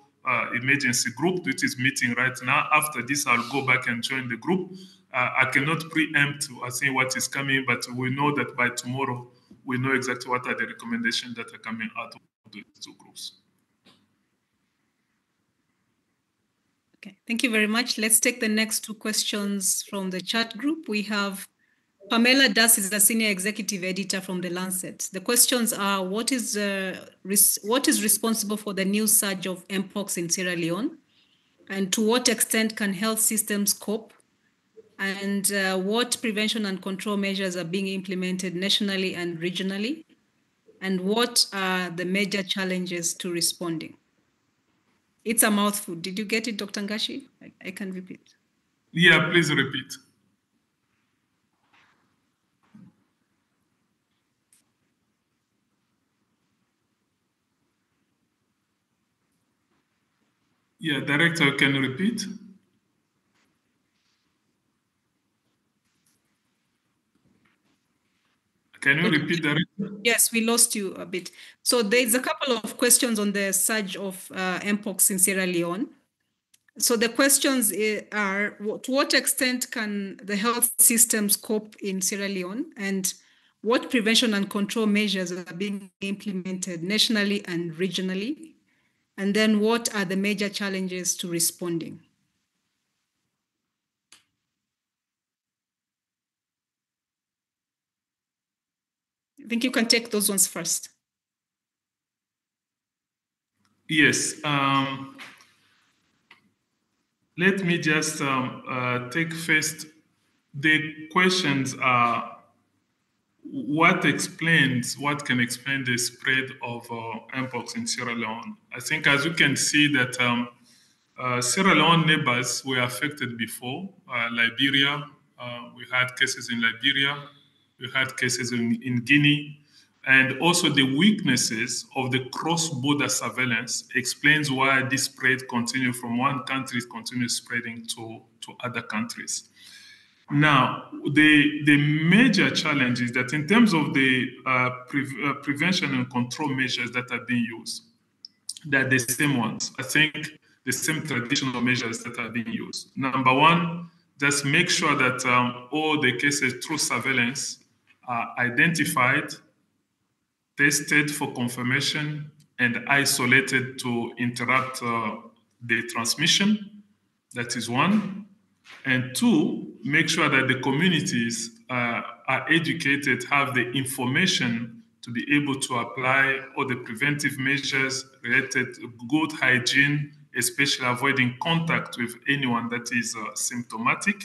[SPEAKER 2] emergency group, which is meeting right now. After this, I'll go back and join the group. I cannot preempt, I think, what is coming, but we know that by tomorrow, we know exactly what are the recommendations that are coming out of these two groups.
[SPEAKER 1] Okay, thank you very much. Let's take the next 2 questions from the chat group. We have Pamela Das is the senior executive editor from The Lancet. The questions are: what is responsible for the new surge of Mpox in Sierra Leone, and to what extent can health systems cope? And what prevention and control measures are being implemented nationally and regionally? And what are the major challenges to responding? It's a mouthful. Did you get it, Dr. Ngashi? I can repeat.
[SPEAKER 2] Yeah, please repeat. Yeah, Director, can you repeat? Can you repeat, Director?
[SPEAKER 1] Yes, we lost you a bit. So there's a couple of questions on the surge of Mpox in Sierra Leone. So the questions are, to what extent can the health systems cope in Sierra Leone, and what prevention and control measures are being implemented nationally and regionally? And then what are the major challenges to responding? I think you can take those ones first.
[SPEAKER 2] Yes. Let me just take first. The questions are what can explain the spread of Mpox in Sierra Leone? I think, as you can see, that Sierra Leone neighbors were affected before. Liberia, we had cases in Liberia, we had cases in Guinea, and also the weaknesses of the cross-border surveillance explains why this spread continues from one country, continues spreading to other countries. Now, the major challenge is that in terms of the prevention and control measures that are being used, they're the same ones. I think the same traditional measures that are being used. Number one, just make sure that all the cases through surveillance are identified, tested for confirmation, and isolated to interrupt the transmission. That is one. And two, make sure that the communities are educated, have the information to be able to apply all the preventive measures related to good hygiene, especially avoiding contact with anyone that is symptomatic.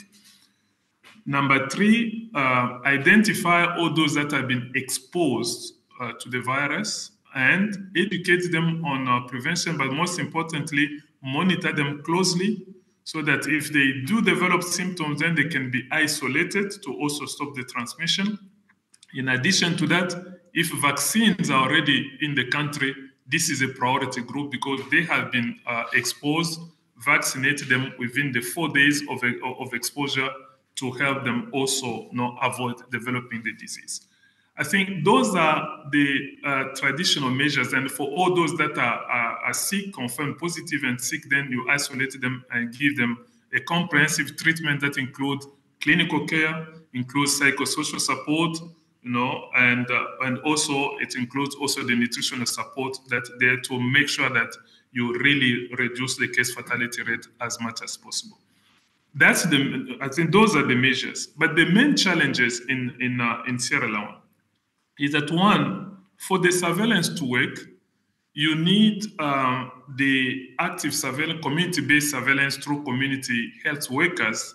[SPEAKER 2] Number three, identify all those that have been exposed to the virus and educate them on prevention, but most importantly, monitor them closely so that if they do develop symptoms, then they can be isolated to also stop the transmission. In addition to that, if vaccines are already in the country, this is a priority group because they have been exposed, vaccinate them within the 4 days of exposure to help them also avoid developing the disease. I think those are the traditional measures. And for all those that are sick, confirmed positive and sick, then you isolate them and give them a comprehensive treatment that includes clinical care, includes psychosocial support, and also it includes also the nutritional support that there to make sure that you really reduce the case fatality rate as much as possible. I think those are the measures. But the main challenges in Sierra Leone is that one, for the surveillance to work, you need the active surveillance, community-based surveillance through community health workers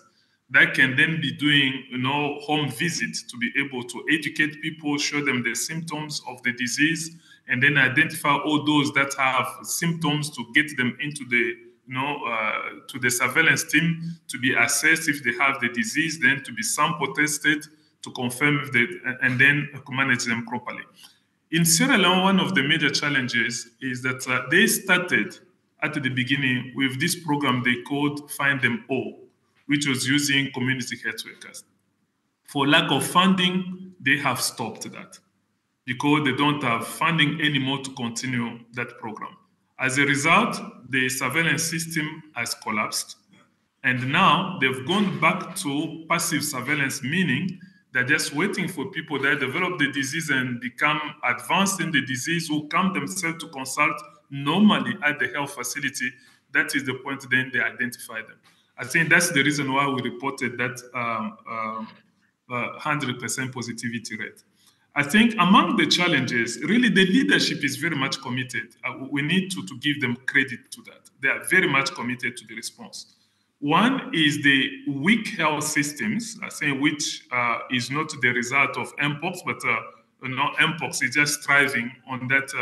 [SPEAKER 2] that can then be doing, home visits to be able to educate people, show them the symptoms of the disease, and then identify all those that have symptoms to get them into the, to the surveillance team to be assessed if they have the disease, then to be sample tested to confirm if and then manage them properly. In Sierra Leone, one of the major challenges is that they started at the beginning with this program they called Find Them All, which was using community health workers. For lack of funding, they have stopped that because they don't have funding anymore to continue that program. As a result, the surveillance system has collapsed. And now they've gone back to passive surveillance, meaning they're just waiting for people that develop the disease and become advanced in the disease who come themselves to consult normally at the health facility. That is the point then they identify them. I think that's the reason why we reported that 100% positivity rate. I think among the challenges, really the leadership is very much committed. We need to give them credit to that. They are very much committed to the response. One is the weak health systems, saying which is not the result of Mpox, but Mpox is just thriving on that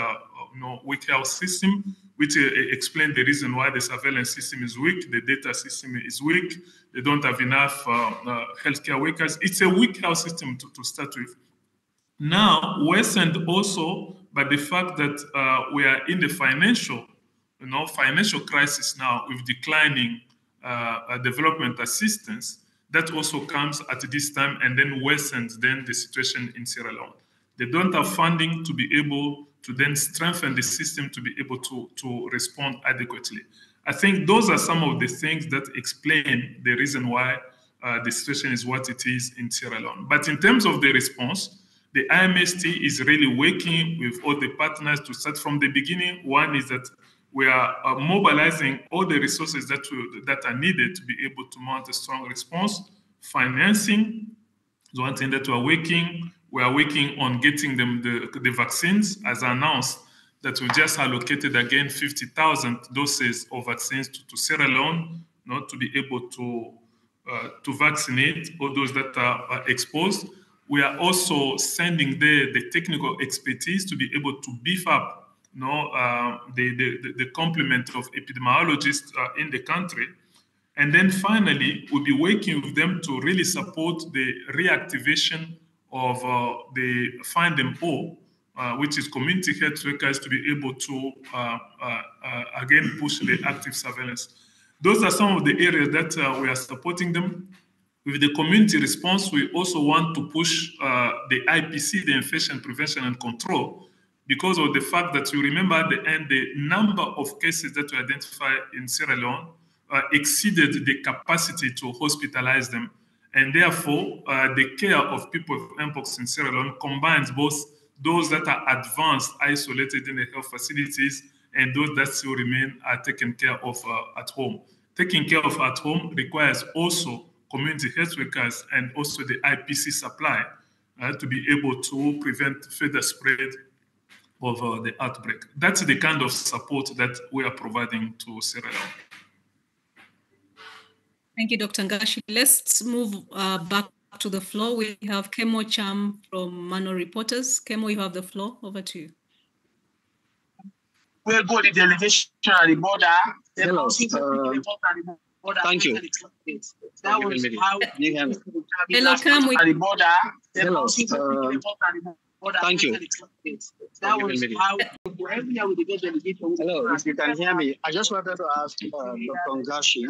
[SPEAKER 2] weak health system, which explains the reason why the surveillance system is weak, the data system is weak, they don't have enough healthcare workers. It's a weak health system to start with. Now, worsened also by the fact that we are in the financial crisis now with declining development assistance. That also comes at this time and then worsens then the situation in Sierra Leone. They don't have funding to be able to then strengthen the system to be able to respond adequately. I think those are some of the things that explain the reason why the situation is what it is in Sierra Leone. But in terms of the response, the IMST is really working with all the partners to start from the beginning. One is that we are mobilizing all the resources that are needed to be able to mount a strong response. Financing is one thing that we are working. We are working on getting them the vaccines, as announced, that we just allocated again 50,000 doses of vaccines to Sierra Leone, to be able to vaccinate all those that are exposed. We are also sending the technical expertise to be able to beef up the complement of epidemiologists in the country. And then finally, we'll be working with them to really support the reactivation of the Find Them All, which is community health workers, to be able to, again, push the active surveillance. Those are some of the areas that we are supporting them. With the community response, we also want to push the IPC, the Infection Prevention and Control, because of the fact that you remember at the end, the number of cases that we identified in Sierra Leone exceeded the capacity to hospitalize them. And therefore, the care of people with Mpox in Sierra Leone combines both those that are advanced, isolated in the health facilities, and those that still remain are taken care of at home. Taking care of at home requires also community health workers and also the IPC supply to be able to prevent further spread of the outbreak. That's the kind of support that we are providing to Sierra Leone.
[SPEAKER 1] Thank you, Dr. Ngashi. Let's move back to the floor. We have Kemo Cham from Mano Reporters. Kemo, you have the floor. Over to you.
[SPEAKER 5] We'll go to the delegation at the border.
[SPEAKER 6] Hello. Thank you.
[SPEAKER 5] That was how
[SPEAKER 1] Hello, Kemo.
[SPEAKER 5] at the border.
[SPEAKER 6] Hello. Thank you.
[SPEAKER 5] That was how every year we get delegation.
[SPEAKER 6] Hello, if you can hear me, I just wanted to ask Dr. Ngashi.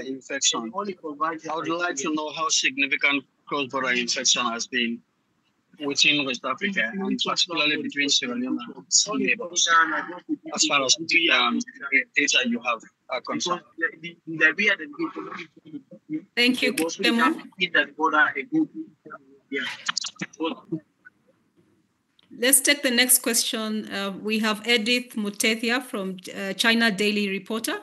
[SPEAKER 6] Infection. I would like to know how significant cross-border infection has been within West Africa, and particularly between Sierra Leone and some neighbors, as far as the data you have are concerned.
[SPEAKER 1] Thank you, Kemo. Let's take the next question. We have Edith Mutethia from China Daily Reporter.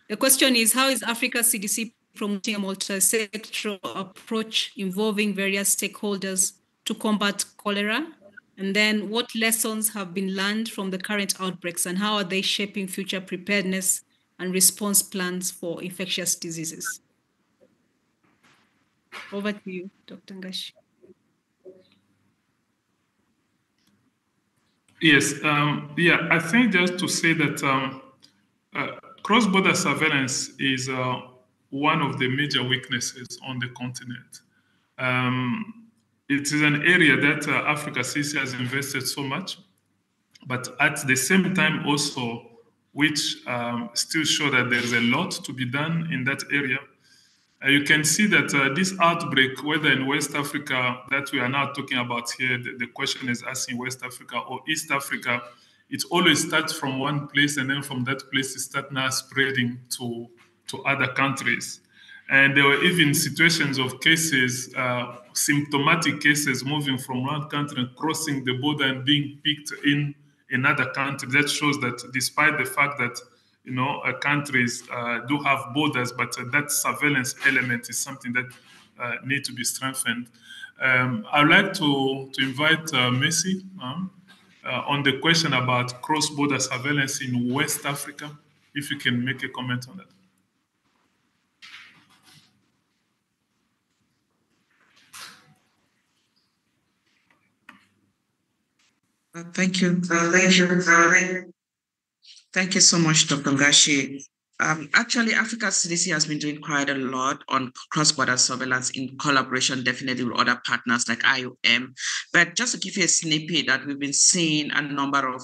[SPEAKER 1] The question is, how is Africa CDC promoting a multi-sectoral approach involving various stakeholders to combat cholera? And then what lessons have been learned from the current outbreaks, and how are they shaping future preparedness and response plans for infectious diseases? Over to you, Dr. Ngashi.
[SPEAKER 2] Yes, I think just to say that cross-border surveillance is one of the major weaknesses on the continent. It is an area that Africa CDC has invested so much, but at the same time also, which still show that there's a lot to be done in that area. You can see that this outbreak, whether in West Africa that we are now talking about here, the question is asking West Africa or East Africa, it always starts from one place, and then from that place it starts now spreading to other countries. And there were even situations of cases, symptomatic cases moving from one country and crossing the border and being picked in another country. That shows that despite the fact that countries do have borders, but that surveillance element is something that needs to be strengthened. I'd like to invite Messi on the question about cross-border surveillance in West Africa. if you can make a comment on that.
[SPEAKER 7] Thank you. Thank you so much, Dr. Ngashi. Actually, Africa CDC has been doing quite a lot on cross-border surveillance in collaboration, definitely with other partners like IOM. But just to give you a snippet, that we've been seeing a number of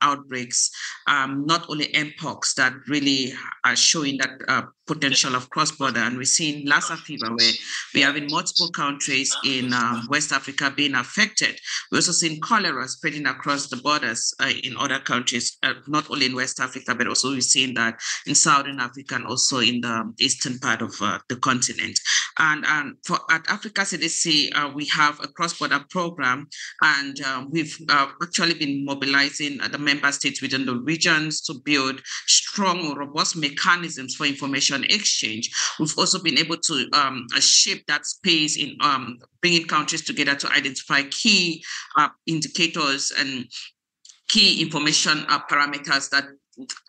[SPEAKER 7] outbreaks, not only Mpox, that really are showing that potential of cross-border. And we're seeing Lassa fever, where we have in multiple countries in West Africa being affected. We're also seeing cholera spreading across the borders in other countries, not only in West Africa, but also we're seeing that in Southern Africa and also in the eastern part of the continent. And at Africa CDC, we have a cross-border program, and we've actually been mobilizing the member states within the regions to build strong or robust mechanisms for information exchange. We've also been able to shape that space in bringing countries together to identify key indicators and key information parameters that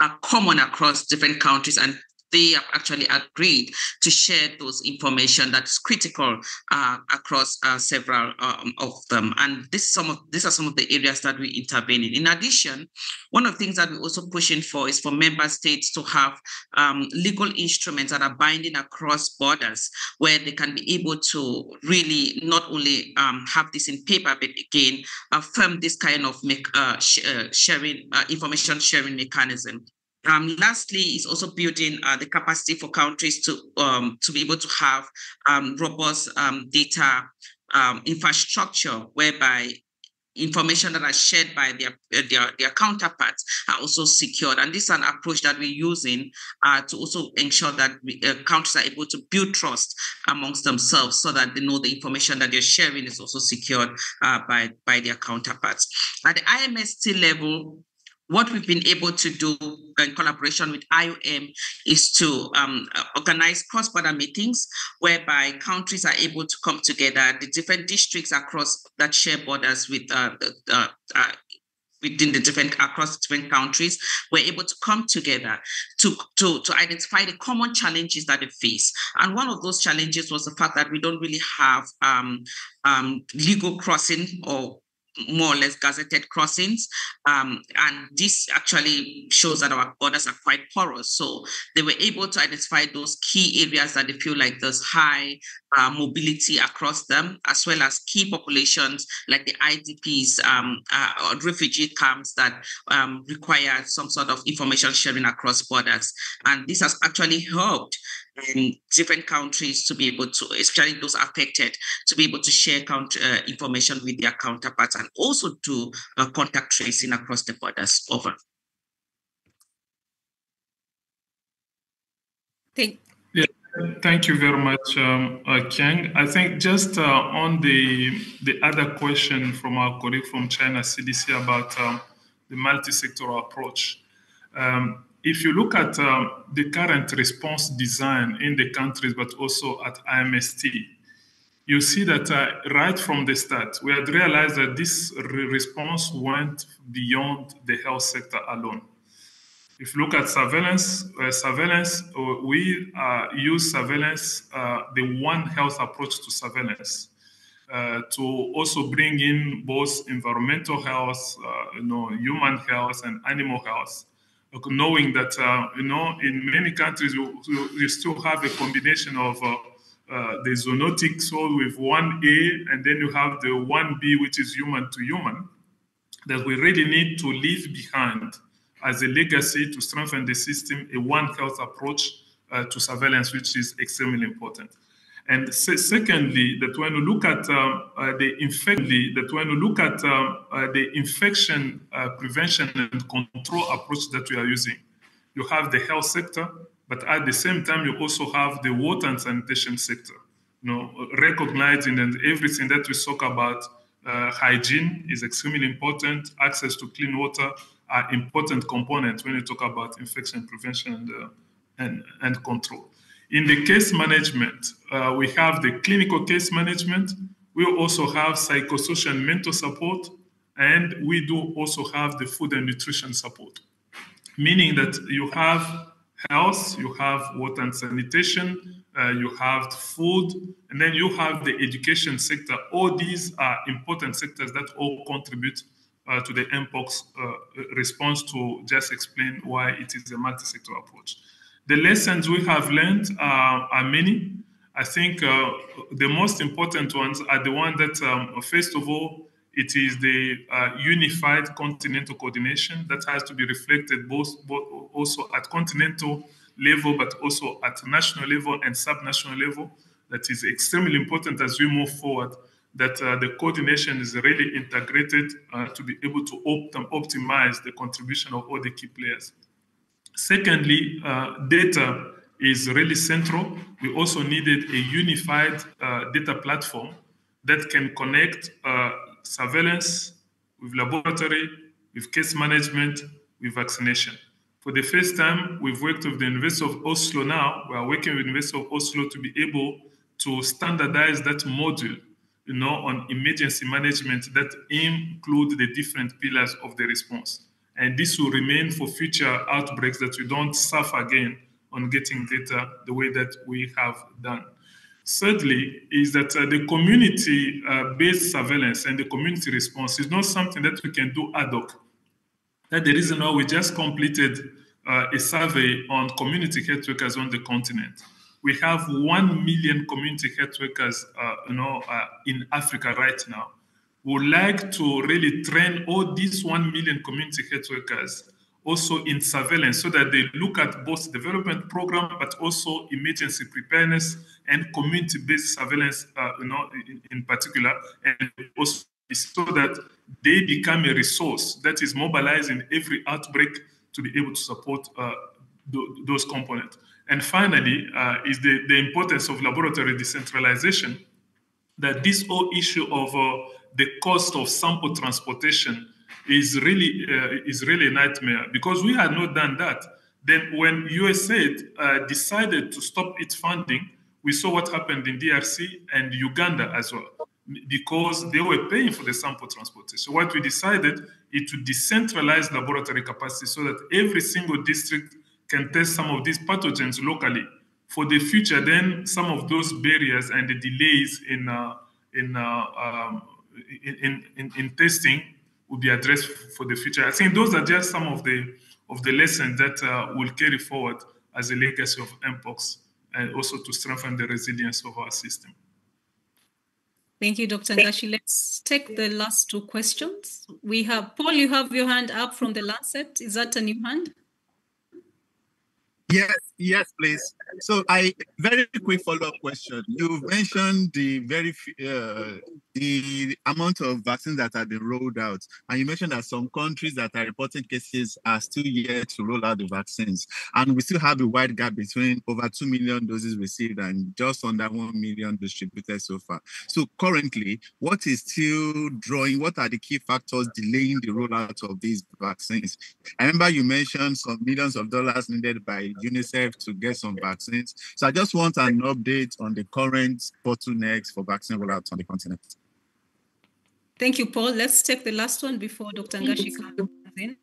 [SPEAKER 7] are common across different countries, and they have actually agreed to share those information that's critical across several of them. And these are some of the areas that we intervene in. In addition, one of the things that we're also pushing for is for member states to have legal instruments that are binding across borders, where they can be able to really not only have this in paper, but again, affirm this kind of information sharing mechanism. Lastly, is also building the capacity for countries to be able to have robust data infrastructure, whereby information that are shared by their counterparts are also secured. And this is an approach that we're using to also ensure that countries are able to build trust amongst themselves, so that they know the information that they're sharing is also secured by their counterparts. At the IMST level, what we've been able to do in collaboration with IOM is to organize cross-border meetings, whereby countries are able to come together, the different districts across that share borders with within across different countries, we're able to come together to identify the common challenges that they face. And one of those challenges was the fact that we don't really have legal crossing, or more or less gazetted crossings. And this actually shows that our borders are quite porous. So they were able to identify those key areas that they feel like there's high mobility across them, as well as key populations like the IDPs or refugee camps that require some sort of information sharing across borders. And this has actually helped in different countries to be able to, especially those affected, to be able to share information with their counterparts, and also do contact tracing across the borders. Over.
[SPEAKER 2] Thank you very much, Kiang. I think just on the other question from our colleague from China CDC about the multi-sectoral approach. If you look at the current response design in the countries, but also at IMST, you see that right from the start, we had realized that this response went beyond the health sector alone. If you look at surveillance, we use surveillance, the One Health approach to surveillance, to also bring in both environmental health, human health, and animal health. Knowing that, in many countries, you still have a combination of the zoonotic soil with 1A, and then you have the 1B, which is human to human, that we really need to leave behind as a legacy to strengthen the system, a One Health approach to surveillance, which is extremely important. And secondly, that when you look at the infection prevention and control approach that we are using, you have the health sector, but at the same time, you also have the water and sanitation sector. Recognizing that everything that we talk about, hygiene is extremely important. Access to clean water are important components when you talk about infection prevention and control. In the case management, we have the clinical case management. We also have psychosocial and mental support, and we do also have the food and nutrition support. meaning that you have health, you have water and sanitation, you have food, and then you have the education sector. All these are important sectors that all contribute to the Mpox response, to just explain why it is a multi-sector approach. The lessons we have learned are many. I think the most important ones are the one that, first of all, it is the unified continental coordination that has to be reflected both also at continental level, but also at national level and subnational level. That is extremely important as we move forward, that the coordination is really integrated to be able to optimize the contribution of all the key players. Secondly, data is really central. We also needed a unified data platform that can connect surveillance with laboratory, with case management, with vaccination. For the first time, we've worked with the University of Oslo now. We are working with the University of Oslo to be able to standardize that module, on emergency management that include the different pillars of the response. And this will remain for future outbreaks, that we don't suffer again on getting data the way that we have done. Thirdly, is that the community-based surveillance and the community response is not something that we can do ad hoc. That's the reason why we just completed a survey on community health workers on the continent. We have 1 million community health workers, in Africa right now. We would like to really train all these 1 million community health workers also in surveillance, so that they look at both development program, but also emergency preparedness and community-based surveillance, in particular, and also so that they become a resource that is mobilized in every outbreak to be able to support those components. And finally, is the importance of laboratory decentralization, that this whole issue of the cost of sample transportation is really a nightmare, because we had not done that. Then when USAID decided to stop its funding, we saw what happened in DRC and Uganda as well, because they were paying for the sample transportation. So what we decided is to decentralize laboratory capacity so that every single district can test some of these pathogens locally. For the future, then some of those barriers and the delays in testing will be addressed for the future. I think those are just some of the lessons that will carry forward as a legacy of Mpox, and also to strengthen the resilience of our system.
[SPEAKER 1] Thank you, Dr. Ngashi. Let's take the last two questions. We have Paul, you have your hand up from the Lancet. Is that a new hand?
[SPEAKER 8] Yes, please. So very quick follow-up question. You've mentioned the amount of vaccines that have been rolled out, and you mentioned that some countries that are reporting cases are still yet to roll out the vaccines, and we still have a wide gap between over 2 million doses received and just under 1 million distributed so far. So currently, what are the key factors delaying the rollout of these vaccines? I remember you mentioned some millions of dollars needed by UNICEF to get some vaccines. So I just want an update on the current bottlenecks for vaccine rollout on the continent.
[SPEAKER 1] Thank you, Paul. Let's take the last one before Dr. Ngashi comes in.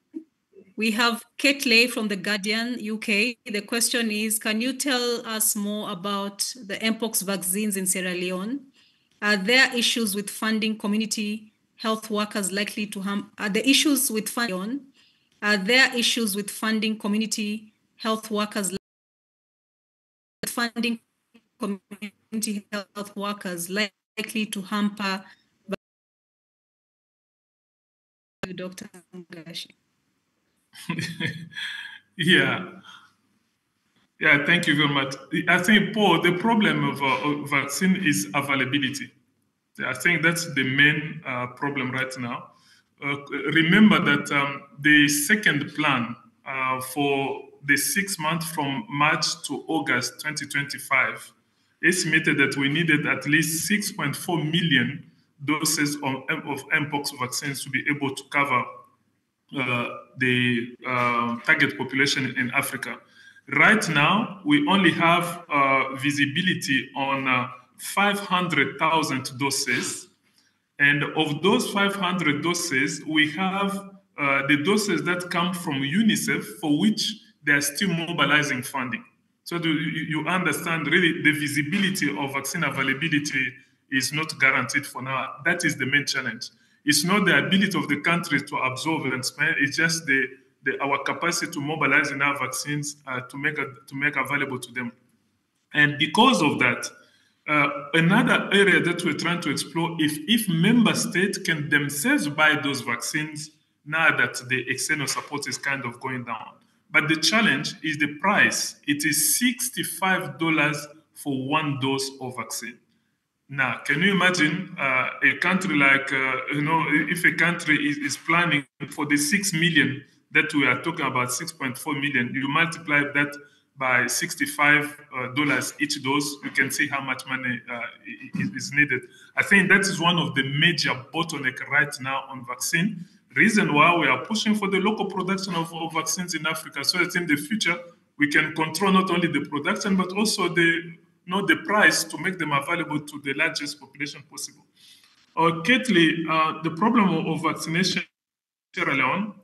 [SPEAKER 1] We have Kate Lay from The Guardian, UK. The question is, can you tell us more about the Mpox vaccines in Sierra Leone? Are there issues with funding community health workers likely to harm? Are there issues with funding? Are there issues with funding community health workers? Funding community health workers likely to hamper Dr. Ngashi?
[SPEAKER 2] Yeah, thank you very much. I think, Paul, the problem of vaccine is availability. I think that's the main problem right now. Remember that the second plan for the 6 months from March to August 2025 estimated that we needed at least 6.4 million doses of Mpox vaccines to be able to cover the target population in Africa. Right now, we only have visibility on 500,000 doses. And of those 500 doses, we have the doses that come from UNICEF, for which they are still mobilizing funding. So you understand really the visibility of vaccine availability is not guaranteed for now. That is the main challenge. It's not the ability of the country to absorb and spend, it's just our capacity to mobilize enough vaccines to make available to them. And because of that, another area that we're trying to explore, if member states can themselves buy those vaccines now that the external support is kind of going down. But the challenge is the price. It is $65 for one dose of vaccine. Now, can you imagine a country like, if a country is planning for the 6 million that we are talking about, 6.4 million, you multiply that by $65 each dose, you can see how much money is needed. I think that is one of the major bottlenecks right now on vaccine. Reason why we are pushing for the local production of vaccines in Africa, so that in the future we can control not only the production but also the price to make them available to the largest population possible. Kathleen, the problem of vaccination in Sierra Leone,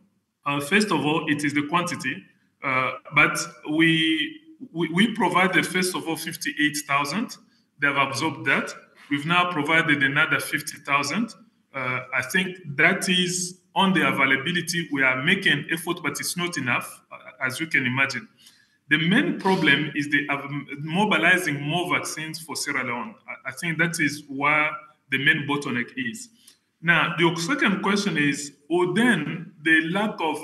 [SPEAKER 2] first of all, it is the quantity, but we provided first of all 58,000. They have absorbed that. We've now provided another 50,000. I think that is on the availability. We are making effort, but it's not enough, as you can imagine. The main problem is mobilizing more vaccines for Sierra Leone. I think that is where the main bottleneck is. Now, the second question is, then the lack of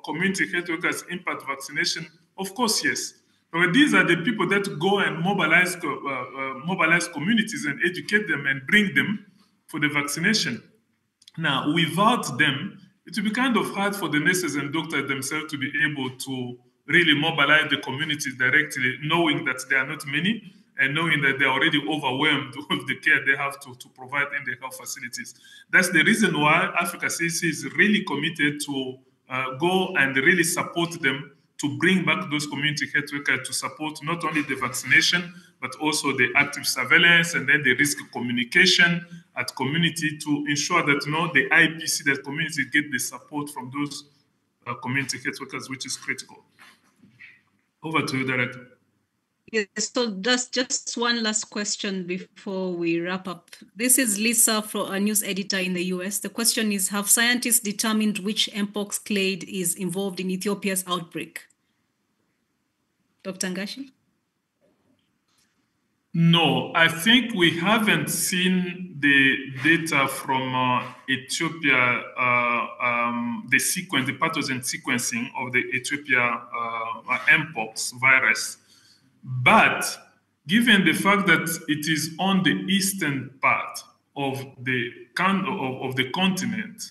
[SPEAKER 2] community health workers impact vaccination? Of course, yes. But these are the people that go and mobilize communities and educate them and bring them for the vaccination. Now, without them, it will be kind of hard for the nurses and doctors themselves to be able to really mobilize the communities directly, knowing that there are not many and knowing that they're already overwhelmed with the care they have to provide in the health facilities. That's the reason why Africa CDC is really committed to go and really support them to bring back those community health workers to support not only the vaccination, but also the active surveillance and then the risk communication at community to ensure that the IPC, that community get the support from those community health workers, which is critical. Over to you, Director.
[SPEAKER 1] Yes, so just one last question before we wrap up. This is Lisa, a news editor in the US. The question is, have scientists determined which Mpox clade is involved in Ethiopia's outbreak? Dr. Ngashi?
[SPEAKER 2] No, I think we haven't seen the data from Ethiopia, the pathogen sequencing of the Ethiopia Mpox virus. But given the fact that it is on the eastern part of the continent,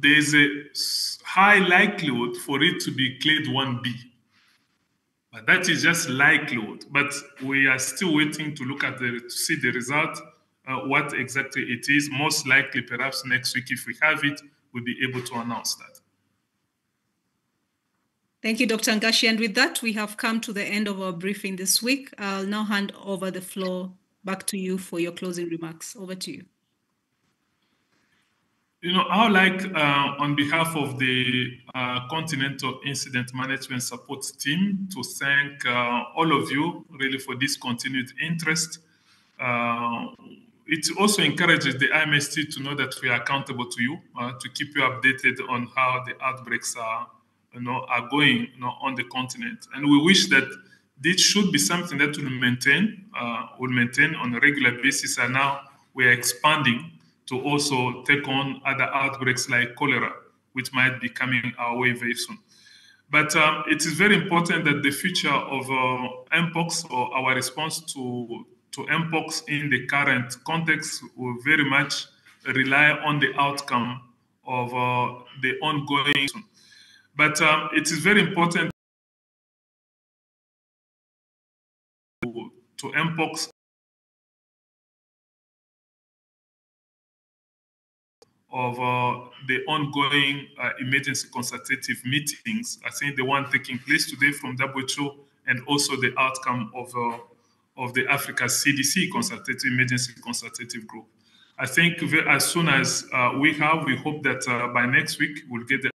[SPEAKER 2] there's a high likelihood for it to be clade 1B. But that is just likelihood. But we are still waiting to look at to see the result, what exactly it is. Most likely, perhaps next week, if we have it, we'll be able to announce that.
[SPEAKER 1] Thank you, Dr. Ngashi. And with that, we have come to the end of our briefing this week. I'll now hand over the floor back to you for your closing remarks. Over to you.
[SPEAKER 2] I would like, on behalf of the Continental Incident Management Support Team, to thank all of you really for this continued interest. It also encourages the IMST to know that we are accountable to you, to keep you updated on how the outbreaks are going on the continent. And we wish that this should be something that we'll maintain on a regular basis. And now we are expanding to also take on other outbreaks like cholera, which might be coming our way very soon. But it is very important that the future of Mpox, or our response to Mpox in the current context, will very much rely on the outcome of the ongoing. But it is very important to Mpox of the ongoing emergency consultative meetings. I think the one taking place today from WHO, and also the outcome of the Africa CDC emergency consultative group. I think as soon as we hope that by next week we'll get the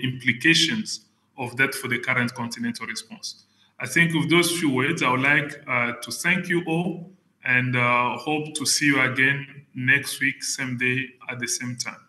[SPEAKER 2] implications of that for the current continental response. I think with those few words, I would like to thank you all and hope to see you again next week, same day at the same time.